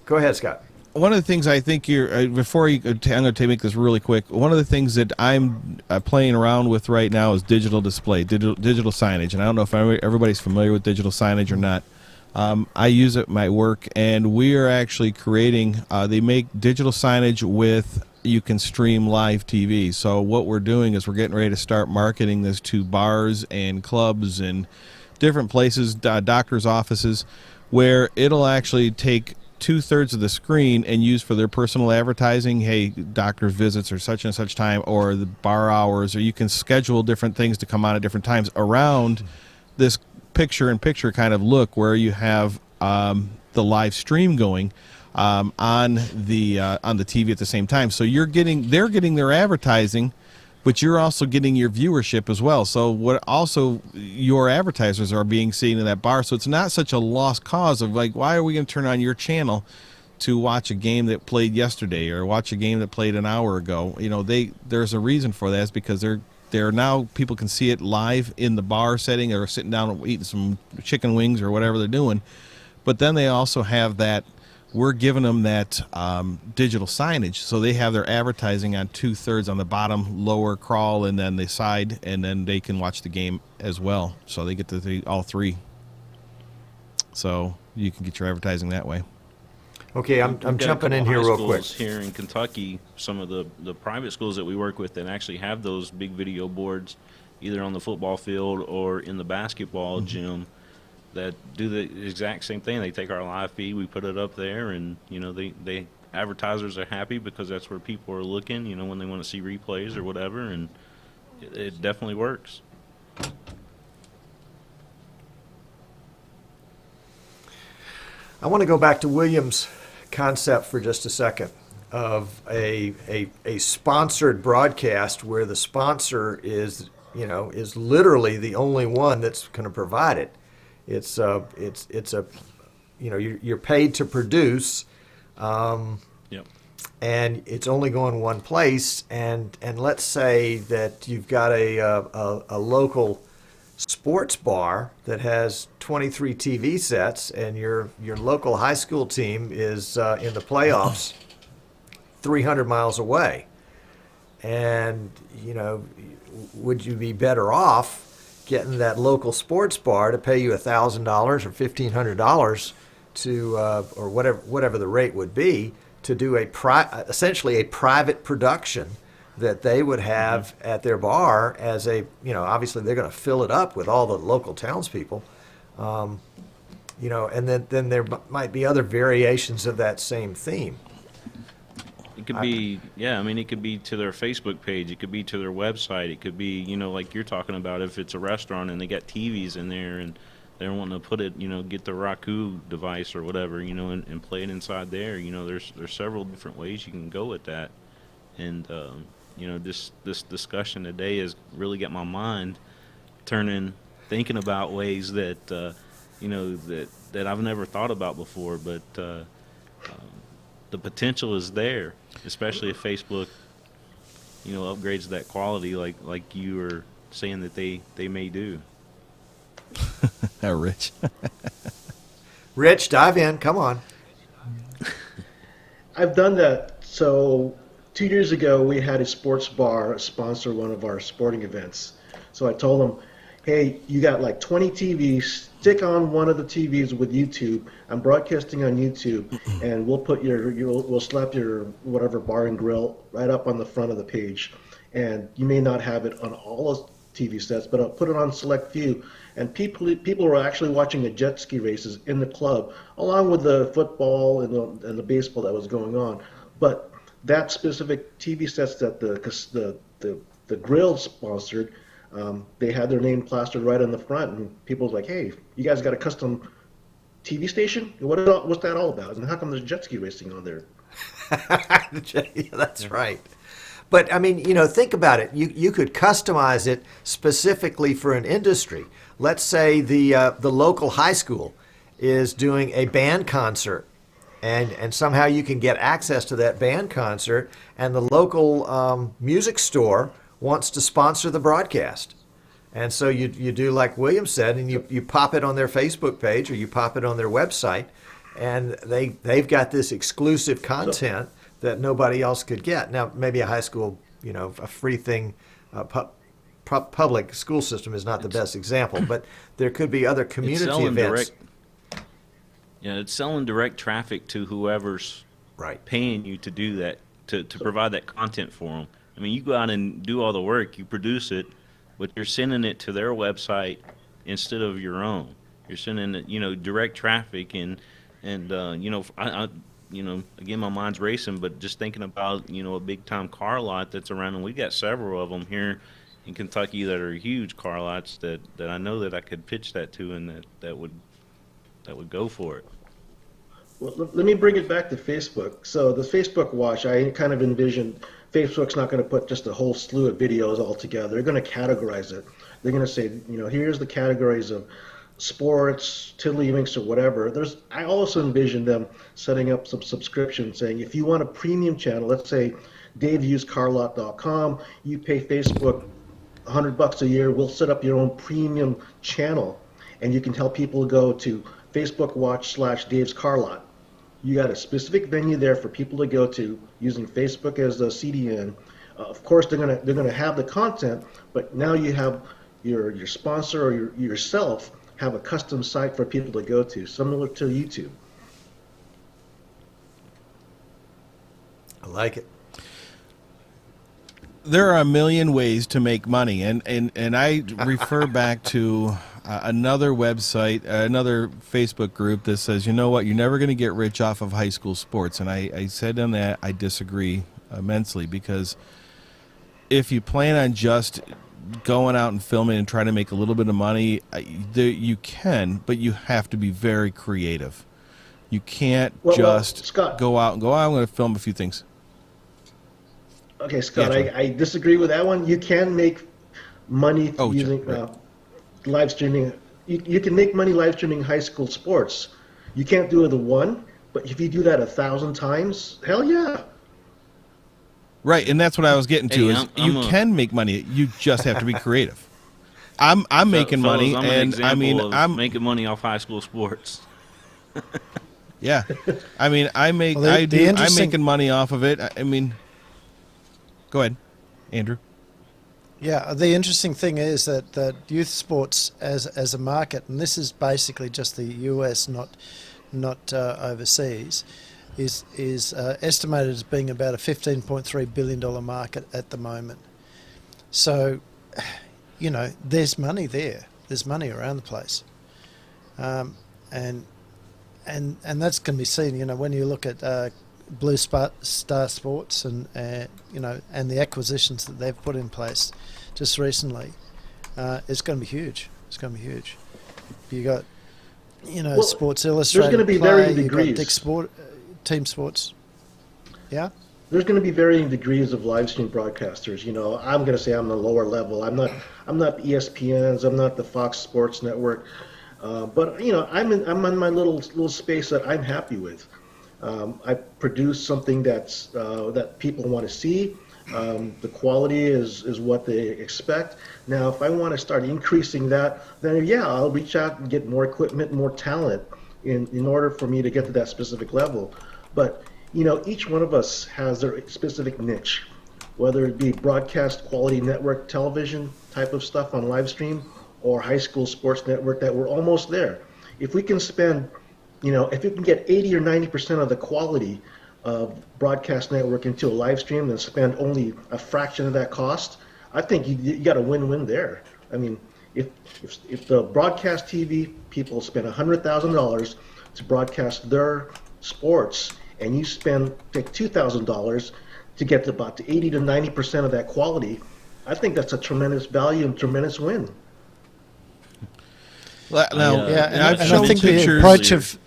[SPEAKER 1] Go ahead, Scott.
[SPEAKER 6] One of the things I think before you, I'm going to make this really quick. One of the things that I'm playing around with right now is digital display, digital signage. And I don't know if everybody's familiar with digital signage or not. I use it at my work, and we are actually creating, they make digital signage with, you can stream live TV. So what we're doing is we're getting ready to start marketing this to bars and clubs and different places, doctors' offices, where it'll actually take 2/3 of the screen and use for their personal advertising. Hey, doctor's visits or such and such time, or the bar hours, or you can schedule different things to come on at different times around this picture-in-picture kind of look where you have the live stream going. on the TV at the same time. So they're getting their advertising, but you're also getting your viewership as well. So what also your advertisers are being seen in that bar. So it's not such a lost cause of like, why are we going to turn on your channel to watch a game that played yesterday or watch a game that played an hour ago? You know, there's a reason for that. It's because they're now, people can see it live in the bar setting or sitting down and eating some chicken wings or whatever they're doing. But then they also have that, we're giving them that digital signage. So they have their advertising on 2/3 on the bottom lower crawl and then the side, and then they can watch the game as well. So they get to see all three. So you can get your advertising that way.
[SPEAKER 1] Okay, I'm
[SPEAKER 5] We've got a
[SPEAKER 1] jumping in
[SPEAKER 5] couple
[SPEAKER 1] here
[SPEAKER 5] high
[SPEAKER 1] real
[SPEAKER 5] schools
[SPEAKER 1] quick.
[SPEAKER 5] Here in Kentucky, some of the private schools that we work with that actually have those big video boards, either on the football field or in the basketball gym, that do the exact same thing. They take our live feed, we put it up there, and you know they advertisers are happy because that's where people are looking. You know, when they want to see replays or whatever, and it definitely works.
[SPEAKER 1] I want to go back to William's concept for just a second of a sponsored broadcast where the sponsor is literally the only one that's going to provide it. It's a you're paid to produce,
[SPEAKER 5] Yep.
[SPEAKER 1] and it's only going one place. And let's say that you've got a local sports bar that has 23 TV sets, and your local high school team is in the playoffs 300 miles away. And, would you be better off getting that local sports bar to pay you $1,000 or $1,500 to, or whatever the rate would be, to do essentially a private production that they would have at their bar as obviously they're going to fill it up with all the local townspeople, and then there might be other variations of that same theme.
[SPEAKER 5] It could be, it could be to their Facebook page. It could be to their website. It could be, like you're talking about, if it's a restaurant and they got TVs in there and they're wanting to put it, get the Roku device or whatever, and play it inside there. There's several different ways you can go with that. And, this discussion today has really got my mind thinking about ways that, that I've never thought about before. But the potential is there, especially if Facebook, upgrades that quality like you were saying that they may do.
[SPEAKER 6] Rich.
[SPEAKER 1] Rich, dive in. Come on.
[SPEAKER 4] I've done that. So 2 years ago, we had a sports bar sponsor one of our sporting events. So I told them, hey, you got like 20 TVs, stick on one of the TVs with YouTube. I'm broadcasting on YouTube, and we'll put we'll slap your whatever bar and grill right up on the front of the page. And you may not have it on all the TV sets, but I'll put it on select few. And people were actually watching the jet ski races in the club, along with the football and the baseball that was going on. But that specific TV sets that the grill sponsored, they had their name plastered right on the front, and people was like, "Hey, you guys got a custom TV station? What's that all about? And how come there's jet ski racing on there?"
[SPEAKER 1] Yeah, that's right. But think about it. You could customize it specifically for an industry. Let's say the local high school is doing a band concert, and somehow you can get access to that band concert, and the local music store wants to sponsor the broadcast. And so you do like William said, and you pop it on their Facebook page or you pop it on their website, and they've got this exclusive content that nobody else could get. Now, maybe a high school, a free thing, public school system is not the best example, but there could be other community events.
[SPEAKER 5] It's selling direct traffic to whoever's
[SPEAKER 1] Right.
[SPEAKER 5] paying you to do that, to provide that content for them. You go out and do all the work, you produce it, but you're sending it to their website instead of your own. You're sending it, direct traffic, and again, my mind's racing, but just thinking about, a big time car lot that's around, and we got several of them here in Kentucky that are huge car lots that I know that I could pitch that to, and that would go for it.
[SPEAKER 4] Well, let me bring it back to Facebook. So the Facebook Watch, I kind of envisioned Facebook's not going to put just a whole slew of videos all together. They're going to categorize it. They're going to say, here's the categories of sports, tiddlywinks, or whatever. I also envision them setting up some subscription, saying if you want a premium channel, let's say DaveUseCarLot.com, you pay Facebook $100 a year. We'll set up your own premium channel, and you can tell people to go to Facebook Watch /Dave's Car Lot. You got a specific venue there for people to go to using Facebook as a CDN. Of course, they're gonna have the content, but now you have your sponsor or yourself have a custom site for people to go to, similar to YouTube.
[SPEAKER 1] I like it.
[SPEAKER 6] There are a million ways to make money, and I refer back to another website, another Facebook group that says, you know what, you're never going to get rich off of high school sports. And I said on that, I disagree immensely, because if you plan on just going out and filming and trying to make a little bit of money, you can, but you have to be very creative. You can't
[SPEAKER 4] Scott,
[SPEAKER 6] go out and go, I'm going to film a few things.
[SPEAKER 4] Okay, Scott,
[SPEAKER 6] Yeah,
[SPEAKER 4] I disagree with that one. You can make money
[SPEAKER 6] Oh,
[SPEAKER 4] using
[SPEAKER 6] right.
[SPEAKER 4] live streaming. You can make money live streaming high school sports. You can't do it the one, but if you do that 1,000 times, hell yeah.
[SPEAKER 6] Right, and that's what I was getting to.
[SPEAKER 5] Hey,
[SPEAKER 6] is you can make money. You just have to be creative. I'm making money,
[SPEAKER 5] Fellas, I'm an
[SPEAKER 6] and I mean,
[SPEAKER 5] example of
[SPEAKER 6] I'm
[SPEAKER 5] making money off high school sports.
[SPEAKER 6] yeah. I mean, I'm making money off of it. I mean, go ahead, Andrew.
[SPEAKER 2] Yeah, the interesting thing is that youth sports as a market, and this is basically just the US, not overseas, is estimated as being about a $15.3 billion market at the moment. So, there's money there. There's money around the place, and that's can be seen. When you look at Blue Star Sports and and the acquisitions that they've put in place just recently, it's going to be huge. It's going to be huge. You got Sports Illustrated.
[SPEAKER 4] There's going to be
[SPEAKER 2] Play,
[SPEAKER 4] varying
[SPEAKER 2] you've got
[SPEAKER 4] degrees.
[SPEAKER 2] Dick Sport, Team Sports. Yeah.
[SPEAKER 4] There's going to be varying degrees of live stream broadcasters. I'm going to say I'm the lower level. I'm not ESPN's. I'm not the Fox Sports Network. But I'm in my little space that I'm happy with. I produce something that people want to see. The quality is what they expect. Now, if I want to start increasing that, then I'll reach out and get more equipment, more talent in order for me to get to that specific level. But each one of us has their specific niche, whether it be broadcast quality network television type of stuff on live stream or high school sports network, that we're almost there. If we can spend, if we can get 80 or 90% of the quality of broadcast network into a live stream and spend only a fraction of that cost, I think you got a win-win there. I mean, if the broadcast TV people spend $100,000 to broadcast their sports, and you take $2,000 to get about 80 to 90% of that quality, I think that's a tremendous value and tremendous win.
[SPEAKER 6] Now, I've
[SPEAKER 2] and
[SPEAKER 6] shown
[SPEAKER 2] I think the
[SPEAKER 6] pictures.
[SPEAKER 2] approach of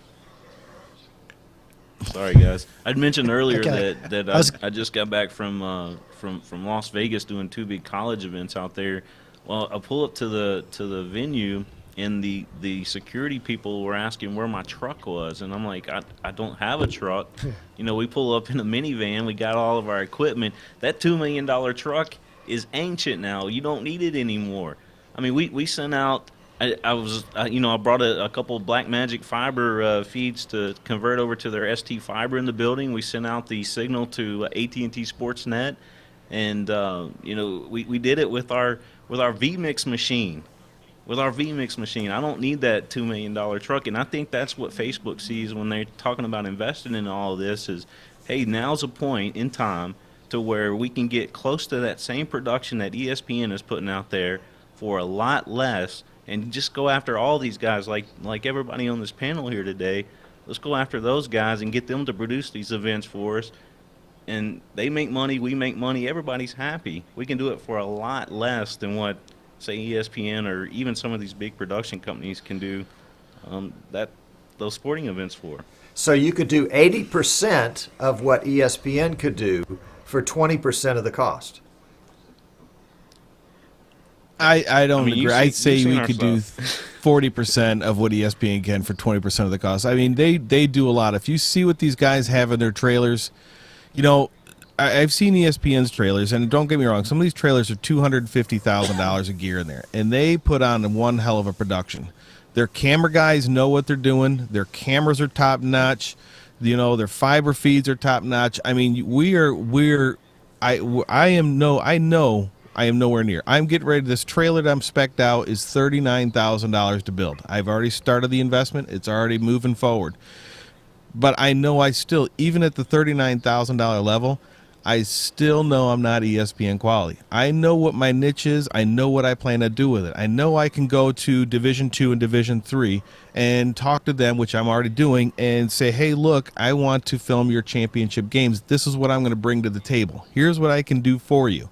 [SPEAKER 5] Sorry, guys. I'd mentioned earlier
[SPEAKER 2] Okay.
[SPEAKER 5] that I just got back from Las Vegas doing 2 big college events out there. Well, I pull up to the venue, and the security people were asking where my truck was, and I'm like, I don't have a truck. We pull up in a minivan. We got all of our equipment. That $2 million truck is ancient now. You don't need it anymore. I mean, we sent out. I brought a couple of Blackmagic fiber feeds to convert over to their ST fiber in the building. We sent out the signal to AT&T Sportsnet, and we did it with our vMix machine. With our vMix machine, I don't need that $2 million truck, and I think that's what Facebook sees when they're talking about investing in all of this. Is, hey, now's a point in time to where we can get close to that same production that ESPN is putting out there for a lot less. And just go after all these guys, like everybody on this panel here today. Let's go after those guys and get them to produce these events for us. And they make money, we make money, everybody's happy. We can do it for a lot less than what, say, ESPN or even some of these big production companies can do. those sporting events for.
[SPEAKER 1] So you could do 80% of what ESPN could do for 20% of the cost.
[SPEAKER 6] I don't
[SPEAKER 5] I mean,
[SPEAKER 6] agree.
[SPEAKER 5] you've
[SPEAKER 6] I'd
[SPEAKER 5] seen-
[SPEAKER 6] say
[SPEAKER 5] you've seen
[SPEAKER 6] we
[SPEAKER 5] our
[SPEAKER 6] could do
[SPEAKER 5] stuff.
[SPEAKER 6] 40% of what ESPN can for 20% of the cost. I mean, they do a lot. If you see what these guys have in their trailers, you know, I've seen ESPN's trailers, and don't get me wrong, some of these trailers are $250,000 a gear in there, and they put on one hell of a production. Their camera guys know what they're doing. Their cameras are top notch. You know, their fiber feeds are top notch. I mean, I know I am nowhere near. I'm getting ready. This trailer that I'm spec'd out is $39,000 to build. I've already started the investment. It's already moving forward. But I know I still, even at the $39,000 level, I still know I'm not ESPN quality. I know what my niche is. I know what I plan to do with it. I know I can go to Division II and Division III and talk to them, which I'm already doing, and say, hey, look, I want to film your championship games. This is what I'm going to bring to the table. Here's what I can do for you.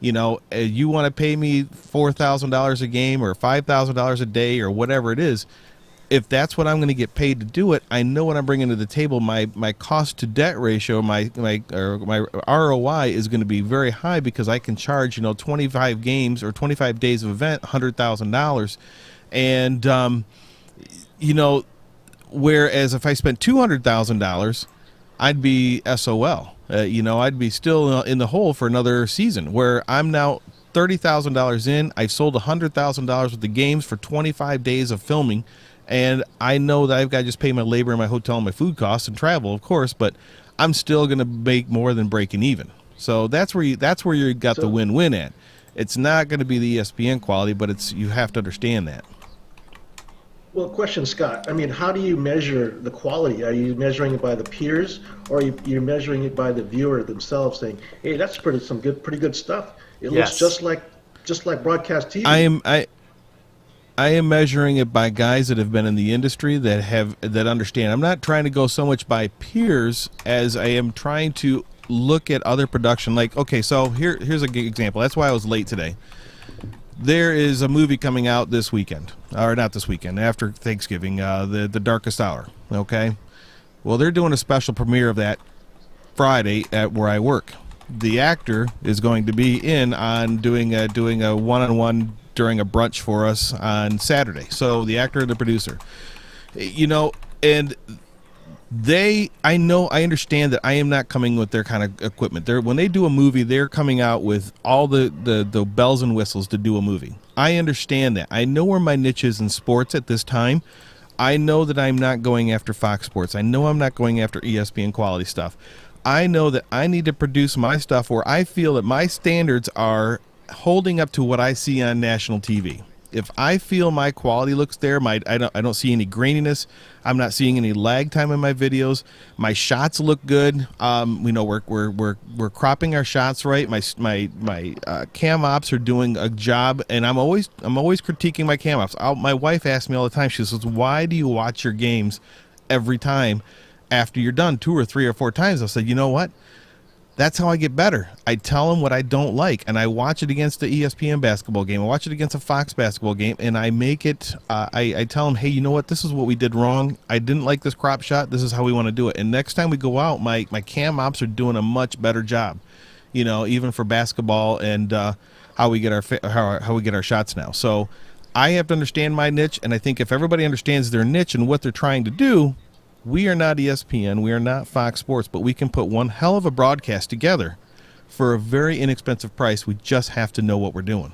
[SPEAKER 6] You know, you want to pay me $4,000 a game or $5,000 a day or whatever it is. If that's what I'm going to get paid to do it, I know what I'm bringing to the table. My cost to debt ratio, my ROI is going to be very high because I can charge 25 games or 25 days of event $100,000, and whereas if I spent $200,000, I'd be SOL. I'd be still in the hole for another season. Where I'm now $30,000 in, I've sold $100,000 worth of games for 25 days of filming. And I know that I've got to just pay my labor and my hotel and my food costs and travel, of course, but I'm still going to make more than breaking even. So that's where you got the win-win at. It's not going to be the ESPN quality, but you have to understand that.
[SPEAKER 4] Well, question, Scott. I mean, how do you measure the quality? Are you measuring it by the peers, or are you measuring it by the viewer themselves, saying, "Hey, that's pretty good stuff. It
[SPEAKER 1] Yes.
[SPEAKER 4] looks just like broadcast TV."
[SPEAKER 6] I am measuring it by guys that have been in the industry that understand. I'm not trying to go so much by peers as I am trying to look at other production. Like, okay, so here's a good example. That's why I was late today. There is a movie coming out this weekend, or not this weekend, after Thanksgiving, the Darkest Hour. Okay, well, they're doing a special premiere of that Friday at where I work. The actor is going to be in on doing a one-on-one during a brunch for us on Saturday. So the actor and the producer, and I understand that I am not coming with their kind of equipment. When they do a movie, they're coming out with all the bells and whistles to do a movie. I understand that. I know where my niche is in sports at this time. I know that I'm not going after Fox Sports. I know I'm not going after ESPN quality stuff. I know that I need to produce my stuff where I feel that my standards are holding up to what I see on national TV. If I feel my quality looks there, I don't see any graininess. I'm not seeing any lag time in my videos. My shots look good. We're cropping our shots right. My cam ops are doing a job, and I'm always critiquing my cam ops. My wife asks me all the time. She says, "Why do you watch your games every time after you're done 2 or 3 or 4 times?" I said, "You know what? That's how I get better. I tell them what I don't like, and I watch it against the ESPN basketball game. I watch it against a Fox basketball game, and I make it. I tell them, hey, you know what? This is what we did wrong. I didn't like this crop shot. This is how we want to do it. And next time we go out, my cam ops are doing a much better job. Even for basketball and how we get our shots now. So I have to understand my niche, and I think if everybody understands their niche and what they're trying to do. We are not ESPN, we are not Fox Sports, but we can put one hell of a broadcast together for a very inexpensive price. We just have to know what we're doing.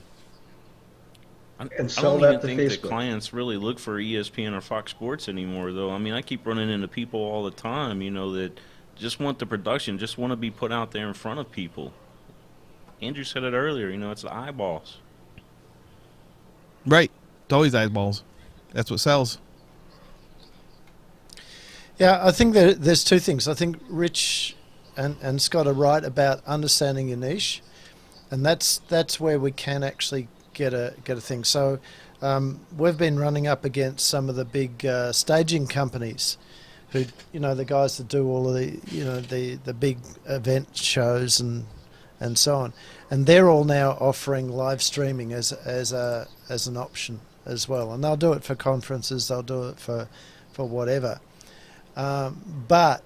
[SPEAKER 5] I
[SPEAKER 4] sell
[SPEAKER 5] don't
[SPEAKER 4] that
[SPEAKER 5] even
[SPEAKER 4] to
[SPEAKER 5] think that
[SPEAKER 4] Facebook.
[SPEAKER 5] clients really look for ESPN or Fox Sports anymore, though. I mean, I keep running into people all the time, that just want the production, just want to be put out there in front of people. Andrew said it earlier, it's the eyeballs.
[SPEAKER 6] Right. It's always eyeballs. That's what sells.
[SPEAKER 2] Yeah, I think that there's two things. I think Rich and Scott are right about understanding your niche, and that's where we can actually get a thing. So we've been running up against some of the big staging companies, who the guys that do all of the big event shows and so on, and they're all now offering live streaming as an option as well, and they'll do it for conferences, they'll do it for for whatever. But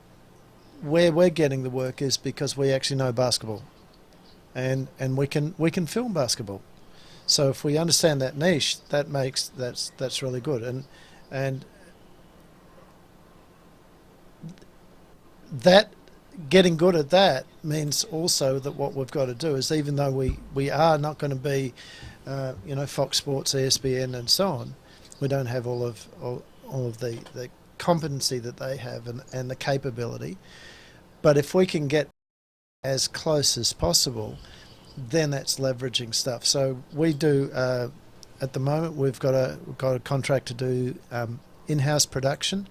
[SPEAKER 2] where we're getting the work is because we actually know basketball, and we can film basketball. So if we understand that niche, that's really good, and that getting good at that means also that what we've got to do is, even though we are not going to be Fox Sports, ESPN and so on, we don't have all of the competency that they have and the capability. But if we can get as close as possible, then that's leveraging stuff. So we do at the moment we've got a contract to do in-house production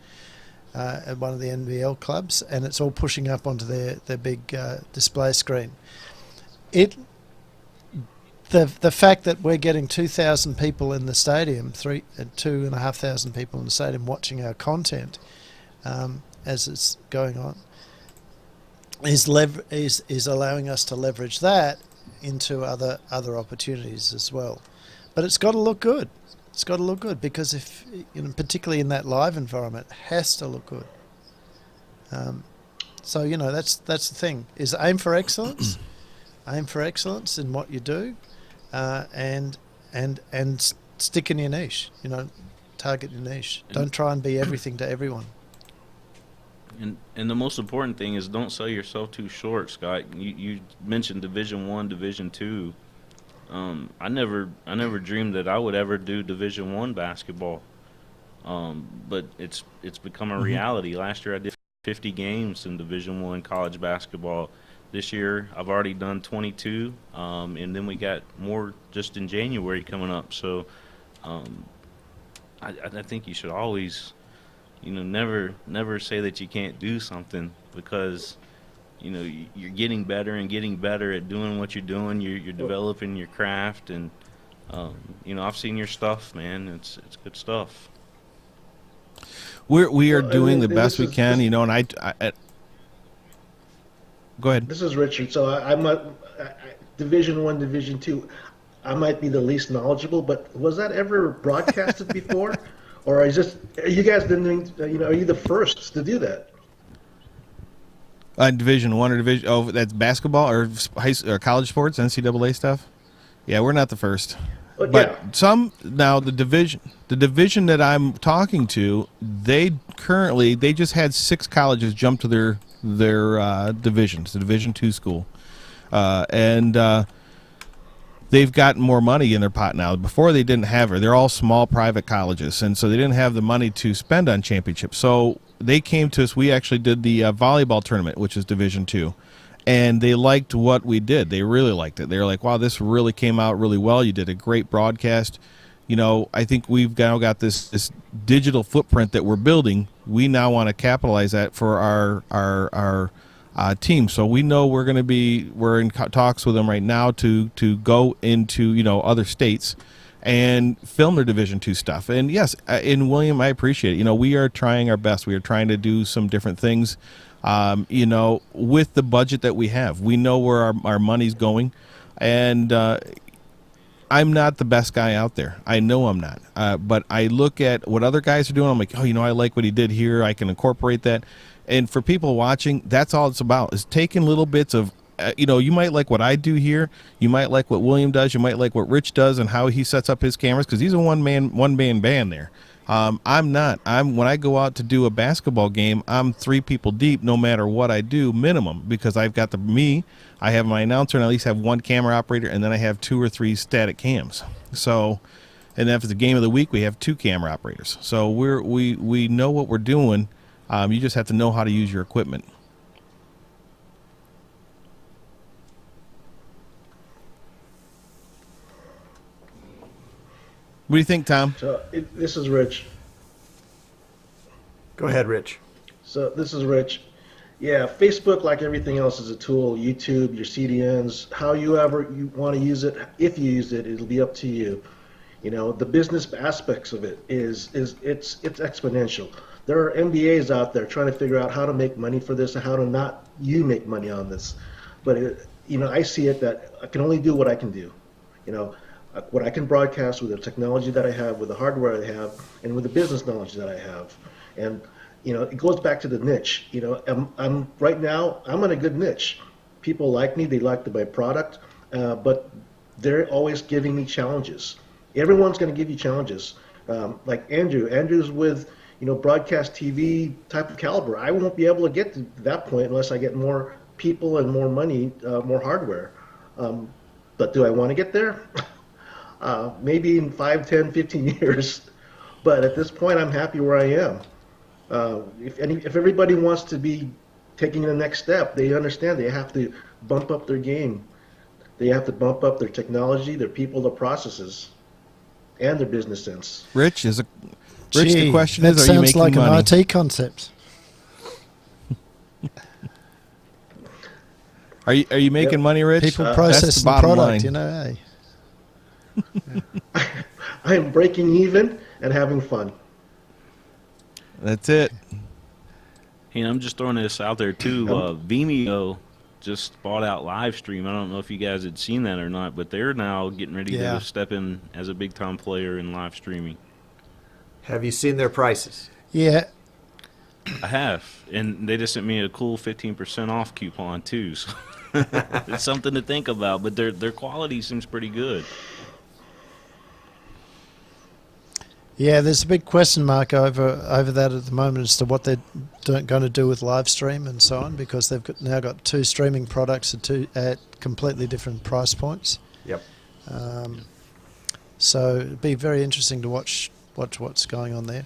[SPEAKER 2] at one of the NBL clubs, and it's all pushing up onto their big display screen. The fact that we're getting 2,000 people in the stadium, 2,500 people in the stadium watching our content as it's going on, is allowing us to leverage that into other opportunities as well. But it's got to look good. It's got to look good, because if particularly in that live environment, it has to look good. So that's the thing: is aim for excellence, aim for excellence in what you do, and stick in your niche. Target your niche. Don't try and be everything to everyone.
[SPEAKER 5] And the most important thing is don't sell yourself too short, Scott. You mentioned Division I, Division II. I never dreamed that I would ever do Division I basketball, but it's become a reality. Last year I did 50 games in Division I college basketball. This year I've already done 22, and then we got more just in January coming up. So I think you should always, never say that you can't do something, because you're getting better and getting better at doing what you're doing. You're developing your craft, and I've seen your stuff, man. It's good stuff.
[SPEAKER 6] We are doing the best we can, and I go ahead.
[SPEAKER 4] This is Richard. So I'm Division I, Division II. I might be the least knowledgeable, but was that ever broadcasted before, or are you guys been doing? Are you the first to do that?
[SPEAKER 6] Division I or Division? Oh, that's basketball or or college sports, NCAA stuff. Yeah, we're not the first. But
[SPEAKER 4] yeah.
[SPEAKER 6] The division that I'm talking to, they just had 6 colleges jump to their divisions, the Division II school, and they've gotten more money in their pot now. Before they didn't have it. They're all small private colleges, and so they didn't have the money to spend on championships. So they came to us. We actually did the volleyball tournament, which is Division II, and they liked what we did. They really liked it. They were like, wow, this really came out really well. You did a great broadcast. I think we've now got this digital footprint that we're building. We now want to capitalize that for our team. So we know we're in talks with them right now to go into other states and film their Division II stuff. And yes, in William, I appreciate it. We are trying our best. We are trying to do some different things. With the budget that we have, we know where our money's going, and I'm not the best guy out there. I know I'm not, but I look at what other guys are doing. I'm like, I like what he did here. I can incorporate that. And for people watching, that's all it's about, is taking little bits of, you might like what I do here. You might like what William does. You might like what Rich does and how he sets up his cameras, because he's a one-man band there. I'm not. When I go out to do a basketball game, I'm 3 people deep no matter what I do, minimum, because I've got I have my announcer, and I at least have 1 camera operator, and then I have 2 or 3 static cams. So, and then if it's a game of the week, we have 2 camera operators. So we know what we're doing. You just have to know how to use your equipment. What do you think, Tom?
[SPEAKER 4] So this is Rich.
[SPEAKER 1] Go ahead, Rich.
[SPEAKER 4] So this is Rich. Yeah, Facebook, like everything else, is a tool. YouTube, your CDNs, however you want to use it. If you use it, it'll be up to you. The business aspects of it it's exponential. There are MBAs out there trying to figure out how to make money for this and how to not make money on this. But I see it that I can only do what I can do. what I can broadcast with the technology that I have, with the hardware I have, and with the business knowledge that I have. And it goes back to the niche. I'm right now, I'm in a good niche. People like me, they like my product, but they're always giving me challenges. Everyone's going to give you challenges. Like Andrew's with broadcast TV type of caliber. I won't be able to get to that point unless I get more people and more money, more hardware. But do I want to get there? Maybe in 5, 10, 15 years. But at this point, I'm happy where I am. If everybody wants to be taking the next step, they understand they have to bump up their game. They have to bump up their technology, their people, their processes, and their business sense.
[SPEAKER 6] Rich,
[SPEAKER 2] Gee,
[SPEAKER 6] the question
[SPEAKER 2] that
[SPEAKER 6] is, are you
[SPEAKER 2] sounds
[SPEAKER 6] making
[SPEAKER 2] like
[SPEAKER 6] money?
[SPEAKER 2] an IT concept.
[SPEAKER 6] Are you making money, Rich?
[SPEAKER 2] People
[SPEAKER 6] That's
[SPEAKER 2] process
[SPEAKER 6] the
[SPEAKER 2] the
[SPEAKER 6] bottom
[SPEAKER 2] product,
[SPEAKER 6] line.
[SPEAKER 4] I am breaking even and having fun.
[SPEAKER 6] That's it.
[SPEAKER 5] Hey, I'm just throwing this out there too. Vimeo just bought out Livestream. I don't know if you guys had seen that or not, but they're now getting ready
[SPEAKER 2] Yeah.
[SPEAKER 5] to step in as a big time player in live streaming.
[SPEAKER 1] Have you seen their prices?
[SPEAKER 2] Yeah,
[SPEAKER 5] I have, and they just sent me a cool 15% off coupon too. So it's something to think about. But their quality seems pretty good.
[SPEAKER 2] yeah. There's a big question mark over that at the moment as to what they're going to do with live stream and so on, because they've now got two streaming products at completely different price points.
[SPEAKER 1] Yep.
[SPEAKER 2] So it'd be very interesting to watch what's going on there.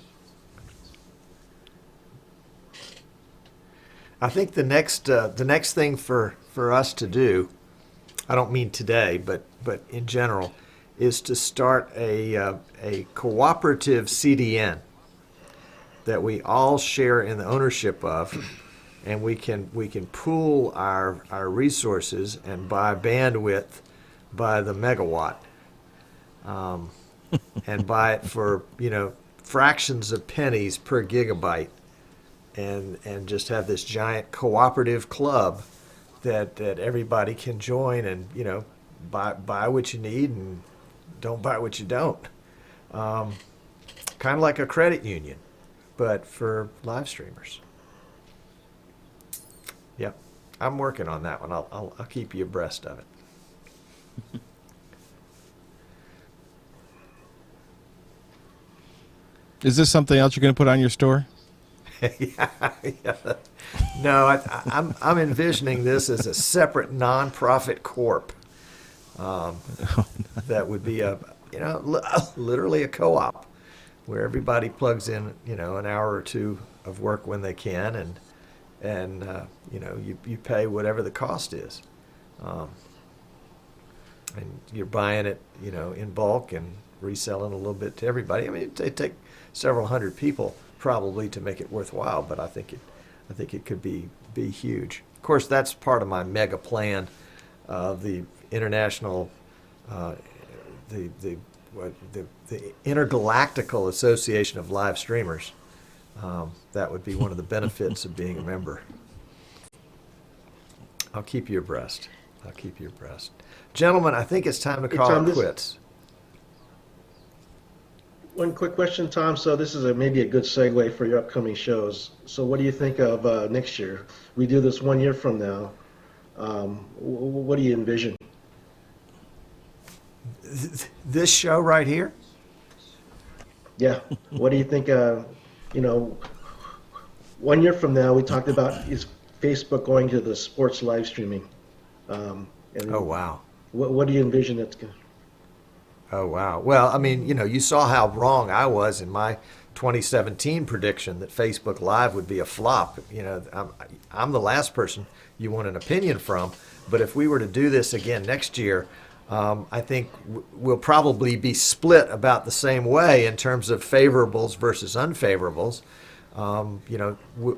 [SPEAKER 1] I think the next thing for us to do, I don't mean today, but in general, is to start a cooperative CDN that we all share in the ownership of, and we can pool our resources and buy bandwidth by the megawatt, and buy it for fractions of pennies per gigabyte. And just have this giant cooperative club that everybody can join and buy what you need and don't buy what you don't. Kind of like a credit union, but for live streamers. Yep, I'm working on that one. I'll keep you abreast of it.
[SPEAKER 6] Is this something else you're going to put on your store?
[SPEAKER 1] Yeah. No, I'm envisioning this as a separate nonprofit corp. That would be literally a co-op where everybody plugs in, an hour or two of work when they can, and you pay whatever the cost is, and you're buying it, in bulk and reselling a little bit to everybody. I mean, it take several hundred people probably to make it worthwhile, but I think it could be huge. Of course, that's part of my mega plan of the international, the Intergalactical Association of Live Streamers. That would be one of the benefits of being a member. I'll keep you abreast. Gentlemen, I think it's time to call
[SPEAKER 4] Tom,
[SPEAKER 1] it quits.
[SPEAKER 4] One quick question, Tom. So this is maybe a good segue for your upcoming shows. So what do you think of next year? We do this 1 year from now. What do you envision?
[SPEAKER 1] This show right here?
[SPEAKER 4] Yeah. What do you think? 1 year from now, we talked about is Facebook going to the sports live streaming. And
[SPEAKER 1] Oh, wow.
[SPEAKER 4] What do you envision that's going?
[SPEAKER 1] Oh, wow. Well, I mean, you saw how wrong I was in my 2017 prediction that Facebook Live would be a flop. I'm the last person you want an opinion from, but if we were to do this again next year, I think we'll probably be split about the same way in terms of favorables versus unfavorables.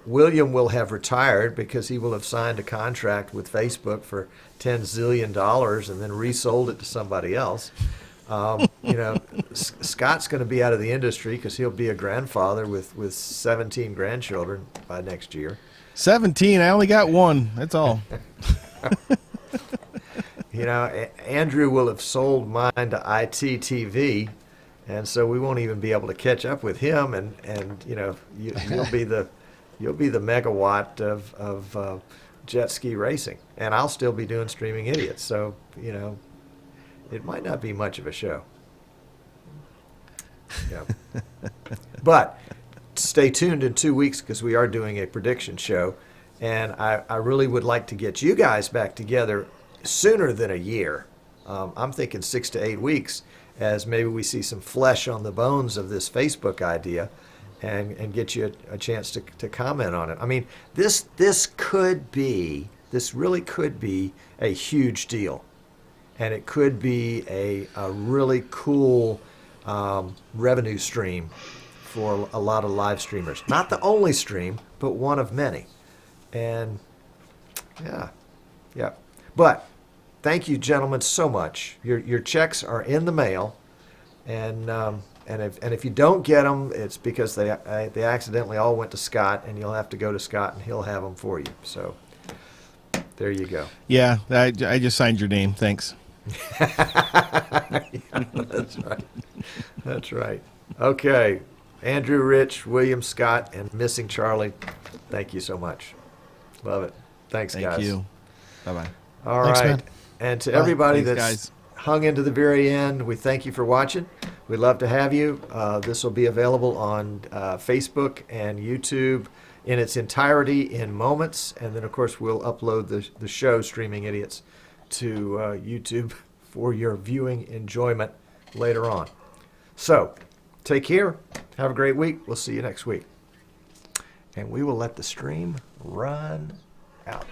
[SPEAKER 1] William will have retired because he will have signed a contract with Facebook for $10 zillion and then resold it to somebody else. Scott's going to be out of the industry because he'll be a grandfather with 17 grandchildren by next year.
[SPEAKER 6] 17. I only got one. That's all.
[SPEAKER 1] Andrew will have sold mine to ITTV, and so we won't even be able to catch up with him. And you'll be the megawatt of jet ski racing, and I'll still be doing Streaming Idiots. So it might not be much of a show. Yeah. But stay tuned in 2 weeks because we are doing a prediction show, and I really would like to get you guys back together sooner than a year. I'm thinking 6 to 8 weeks, as maybe we see some flesh on the bones of this Facebook idea, and get you a chance to comment on it. I mean, this really could be a huge deal, and it could be a really cool revenue stream for a lot of live streamers. Not the only stream, but one of many. And yeah. But thank you, gentlemen, so much. Your checks are in the mail, and if you don't get them, it's because they accidentally all went to Scott, and you'll have to go to Scott, and he'll have them for you. So there you go.
[SPEAKER 6] Yeah, I just signed your name. Thanks.
[SPEAKER 1] That's right. That's right. Okay. Andrew, Rich, William, Scott, and Missing Charlie, thank you so much. Love it. Thanks, guys.
[SPEAKER 6] Thank you. Bye-bye.
[SPEAKER 1] All
[SPEAKER 2] Thanks,
[SPEAKER 1] right.
[SPEAKER 2] man.
[SPEAKER 1] And to
[SPEAKER 2] Bye.
[SPEAKER 1] everybody
[SPEAKER 6] Thanks,
[SPEAKER 1] that's
[SPEAKER 6] guys.
[SPEAKER 1] hung into the very end, we thank you for watching. We'd love to have you. This will be available on Facebook and YouTube in its entirety in moments. And then, of course, we'll upload the show, Streaming Idiots, to YouTube for your viewing enjoyment later on. So, take care. Have a great week. We'll see you next week. And we will let the stream run out.